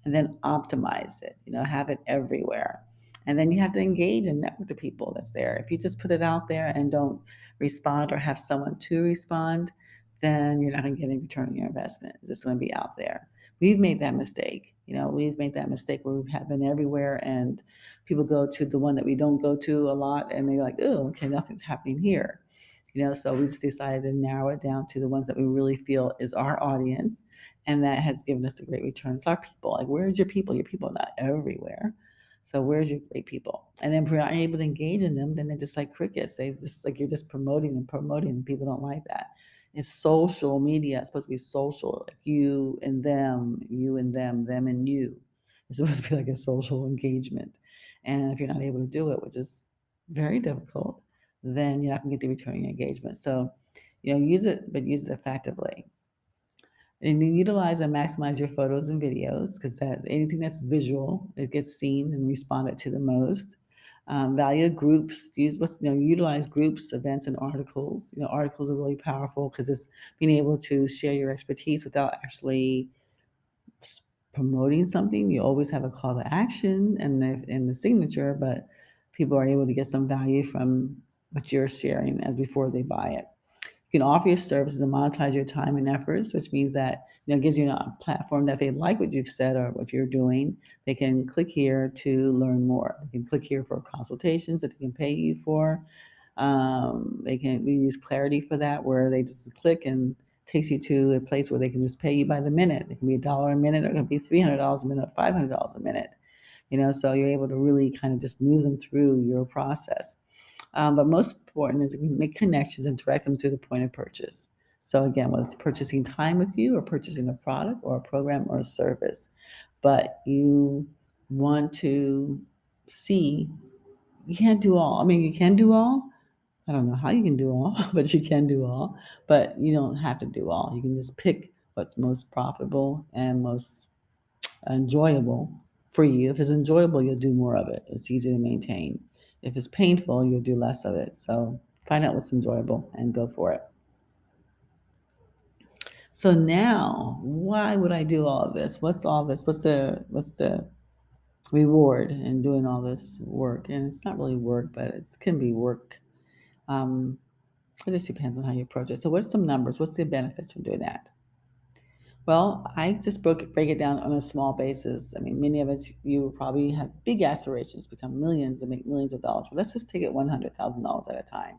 and then optimize it. Have it everywhere. And then you have to engage and network the people that's there. If you just put it out there and don't respond or have someone to respond, then you're not going to get any return on your investment. It's just going to be out there. We've made that mistake. We've made that mistake where we have been everywhere and people go to the one that we don't go to a lot and they're like, oh, okay, nothing's happening here. So we just decided to narrow it down to the ones that we really feel is our audience, and that has given us a great return. It's our people. Like, where's your people? Your people are not everywhere. So where's your great people? And then if we're not able to engage in them, then they're just like crickets. They just like you're just promoting and promoting, and people don't like that. It's social media. It's supposed to be social, like you and them and you. It's supposed to be like a social engagement. And if you're not able to do it, which is very difficult, then you're not gonna get the return on your engagement. So, use it, but use it effectively. And then utilize and maximize your photos and videos because that anything that's visual, it gets seen and responded to the most. Value groups, utilize groups, events, and articles. Articles are really powerful because it's being able to share your expertise without actually promoting something. You always have a call to action and the signature, but people are able to get some value from what you're sharing as before they buy it. You can offer your services and monetize your time and efforts, which means that it gives you a platform that if they like what you've said or what you're doing, they can click here to learn more. They can click here for consultations that they can pay you for. We use Clarity for that, where they just click and takes you to a place where they can just pay you by the minute. It can be $1 a minute, or it can be $300 a minute, or $500 a minute. So you're able to really kind of just move them through your process. But most important is make connections and direct them to the point of purchase. So again, whether it's purchasing time with you or purchasing a product or a program or a service, but you want to see, you can't do all. I mean, you can do all. I don't know how you can do all, but you can do all. But you don't have to do all. You can just pick what's most profitable and most enjoyable for you. If it's enjoyable, you'll do more of it. It's easy to maintain. If it's painful, you'll do less of it. So find out what's enjoyable and go for it. So now, why would I do all of this? What's all this? What's the reward in doing all this work? And it's not really work, but it can be work. Um, it just depends on how you approach it. So what's some numbers? What's the benefits from doing that? Well, I just break it down on a small basis. I mean, many of us, you will probably have big aspirations, become millions and make millions of dollars. But let's just take it $100,000 at a time.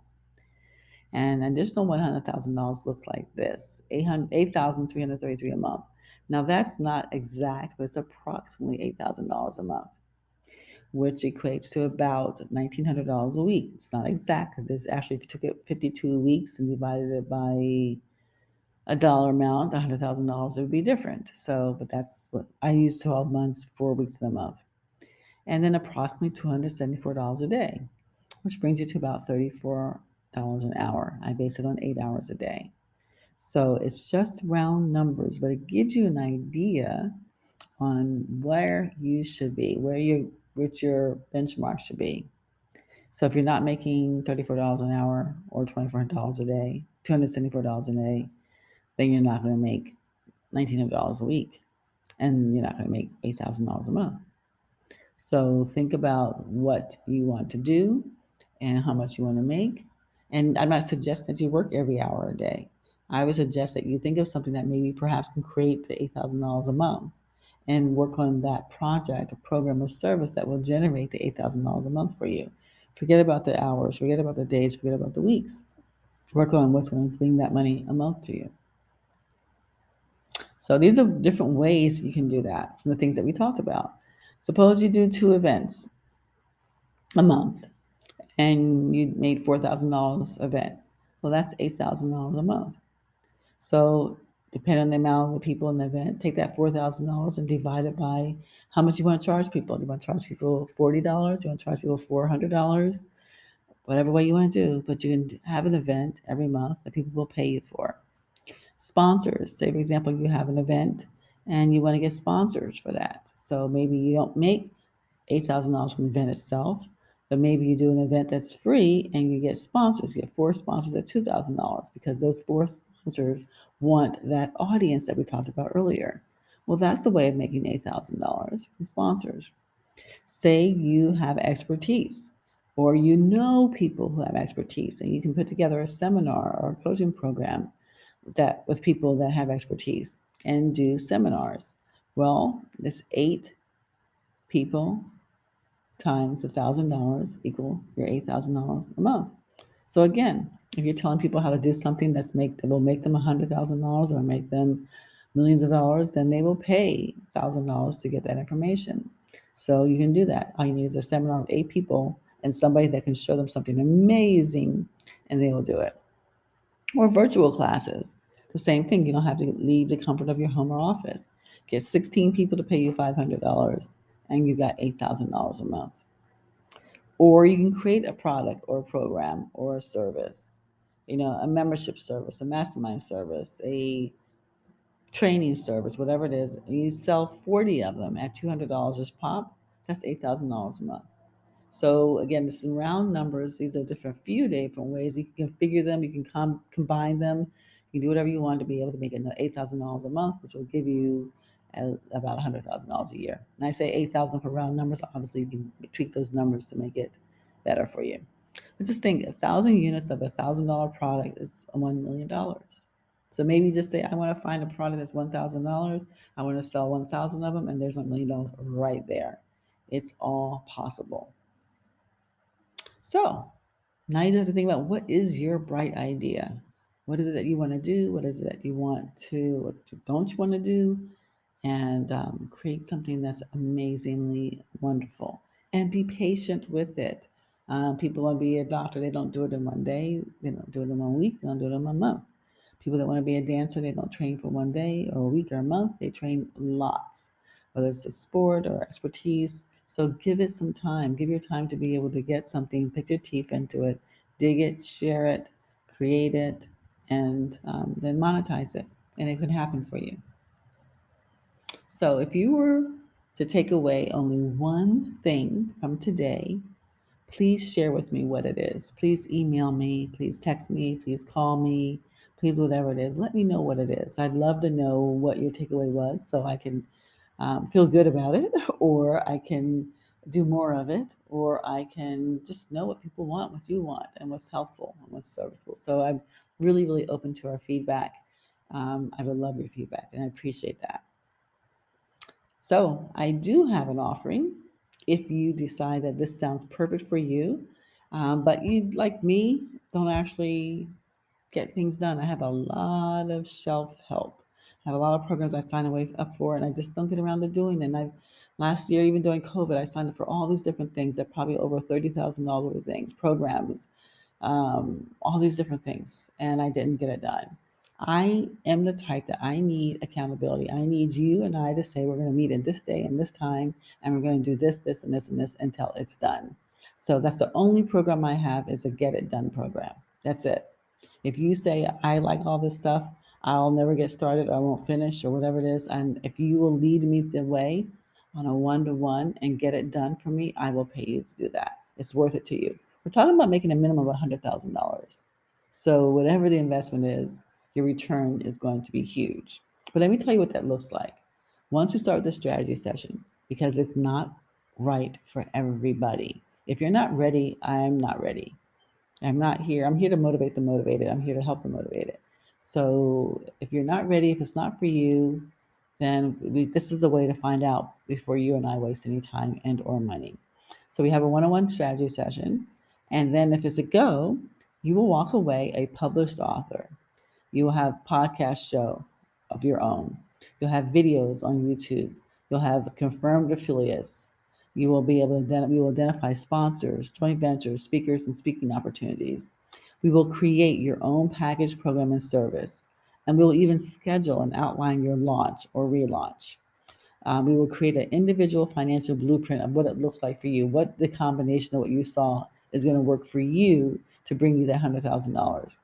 And an additional $100,000 looks like this: 8,333 a month. Now, that's not exact, but it's approximately $8,000 a month, which equates to about $1,900 a week. It's not exact because it's actually, if you took it 52 weeks and divided it by a dollar amount, $100,000, it would be different. So, but that's what I use: 12 months, 4 weeks in a month. And then approximately $274 a day, which brings you to about $34 an hour. I base it on 8 hours a day. So it's just round numbers, but it gives you an idea on where you should be, what your benchmark should be. So if you're not making $34 an hour or $2,400 a day, $274 a day, then you're not going to make $1,900 a week, and you're not going to make $8,000 a month. So think about what you want to do and how much you want to make. And I'm not suggesting that you work every hour a day. I would suggest that you think of something that maybe perhaps can create the $8,000 a month, and work on that project, a program, or service that will generate the $8,000 a month for you. Forget about the hours, forget about the days, forget about the weeks. Work on what's going to bring that money a month to you. So these are different ways you can do that from the things that we talked about. Suppose you do 2 events a month and you made $4,000 event. Well, that's $8,000 a month. So depending on the amount of the people in the event, take that $4,000 and divide it by how much you want to charge people. Do you want to charge people $40? You want to charge people $400? Whatever way you want to do, but you can have an event every month that people will pay you for. Sponsors. Say, for example, you have an event and you want to get sponsors for that. So maybe you don't make $8,000 from the event itself, but maybe you do an event that's free and you get sponsors. You get 4 sponsors at $2,000 because those 4 sponsors want that audience that we talked about earlier. Well, that's a way of making $8,000 from sponsors. Say you have expertise, or you know people who have expertise, and you can put together a seminar or a coaching program that with people that have expertise and do seminars. Well, this 8 people times $1,000 equal your $8,000 a month. So again, if you're telling people how to do something that will make them $100,000 or make them millions of dollars, then they will pay $1,000 to get that information. So you can do that. All you need is a seminar with 8 people and somebody that can show them something amazing, and they will do it. Or virtual classes, the same thing. You don't have to leave the comfort of your home or office. Get 16 people to pay you $500, and you got $8,000 a month. Or you can create a product or a program or a service, a membership service, a mastermind service, a training service, whatever it is. And you sell 40 of them at $200 each pop. That's $8,000 a month. So again, this is round numbers. These are few different ways you can configure them. You can combine them. You can do whatever you want to be able to make $8,000 a month, which will give you about $100,000 a year. And I say 8,000 for round numbers. Obviously, you can tweak those numbers to make it better for you. But just think, 1,000 units of $1,000 product is $1 million. So maybe just say, I want to find a product that's $1,000. I want to sell 1,000 of them, and there's $1 million right there. It's all possible. So now you have to think about, what is your bright idea? What is it that you want to do? What is it that you want to, what don't you want to do? And create something that's amazingly wonderful. And be patient with it. People want to be a doctor. They don't do it in one day. They don't do it in 1 week. They don't do it in 1 month. People that want to be a dancer, they don't train for one day or a week or a month. They train lots, whether it's a sport or expertise. So give it some time. Give your time to be able to get something, put your teeth into it, dig it, share it, create it, and then monetize it. And it can happen for you. So if you were to take away only one thing from today, please share with me what it is. Please email me, please text me, please call me, please whatever it is. Let me know what it is. I'd love to know what your takeaway was so I can feel good about it, or I can do more of it, or I can just know what people want, what you want, and what's helpful and what's serviceable. So I'm really, really open to our feedback. I would love your feedback, and I appreciate that. So I do have an offering. If you decide that this sounds perfect for you, but you, like me, don't actually get things done. I have a lot of shelf help. I have a lot of programs I sign away up for, and I just don't get around to doing. And I, last year, even during COVID, I signed up for all these different things. That probably over $30,000 of things, programs, all these different things, and I didn't get it done. I am the type that I need accountability. I need you and I to say we're going to meet at this day and this time, and we're going to do this, this, and this, and this until it's done. So that's the only program I have is a get it done program. That's it. If you say I like all this stuff, I'll never get started, I won't finish, or whatever it is, and if you will lead me the way on a one-to-one and get it done for me, I will pay you to do that. It's worth it to you. We're talking about making a minimum of $100,000. So whatever the investment is, your return is going to be huge. But let me tell you what that looks like. Once you start the strategy session, because it's not right for everybody. If you're not ready, I'm not ready. I'm not here. I'm here to motivate the motivated. I'm here to help the motivated. So if you're not ready, if it's not for you, then this is a way to find out before you and I waste any time and or money. So we have a one-on-one strategy session, and then if it's a go, you will walk away a published author. You will have podcast show of your own. You'll have videos on YouTube. You'll have confirmed affiliates. You will be able to we will identify sponsors, joint ventures, speakers, and speaking opportunities. We will create your own package, program, and service. And we will even schedule and outline your launch or relaunch. We will create an individual financial blueprint of what it looks like for you, what the combination of what you saw is going to work for you to bring you that $100,000.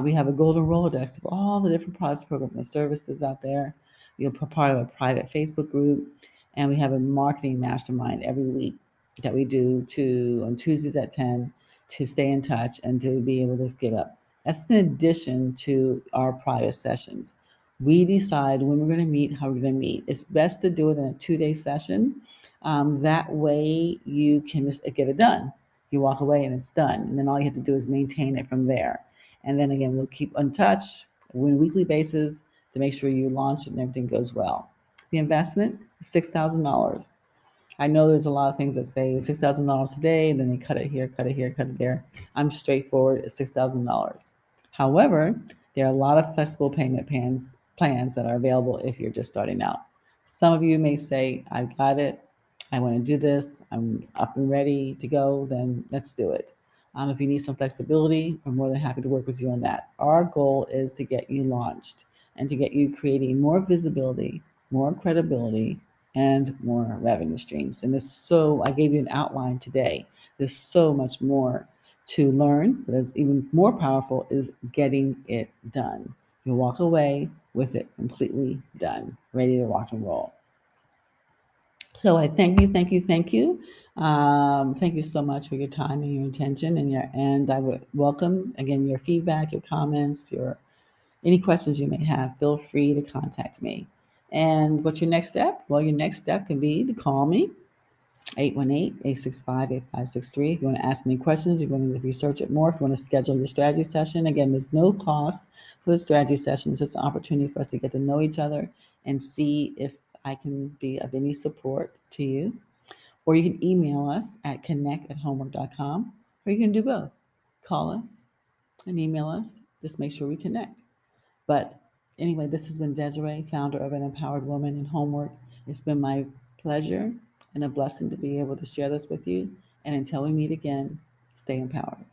We have a golden Rolodex of all the different products, programs, and services out there. You're part of a private Facebook group, and we have a marketing mastermind every week that we do to on Tuesdays at 10 to stay in touch and to be able to give up. That's in addition to our private sessions. We decide when we're going to meet, how we're going to meet. It's best to do it in a 2-day session. That way you can just get it done. You walk away and it's done. And then all you have to do is maintain it from there. And then again, we'll keep in touch on a weekly basis to make sure you launch it and everything goes well. The investment is $6,000. I know there's a lot of things that say $6,000 today, and then they cut it here, cut it here, cut it there. I'm straightforward, it's $6,000. However, there are a lot of flexible payment plans that are available if you're just starting out. Some of you may say, I've got it, I want to do this, I'm up and ready to go, then let's do it. If you need some flexibility, we're more than happy to work with you on that. Our goal is to get you launched and to get you creating more visibility, more credibility, and more revenue streams. And this so I gave you an outline today. There's so much more to learn, but it's even more powerful is getting it done. You walk away with it completely done, ready to rock and roll. So I thank you, thank you, thank you. Thank you so much for your time and your attention, and I would welcome again your feedback, your comments, your any questions you may have. Feel free to contact me. And what's your next step? Well, your next step can be to call me 818-865-8563. If you want to ask any questions, if you want to research it more, if you want to schedule your strategy session, again, there's no cost for the strategy session. It's just an opportunity for us to get to know each other and see if I can be of any support to you. Or you can email us at connect@homwork.com, or you can do both. Call us and email us. Just make sure we connect. But anyway, this has been Desiree, founder of An Empowered Woman in HomWork. It's been my pleasure and a blessing to be able to share this with you. And until we meet again, stay empowered.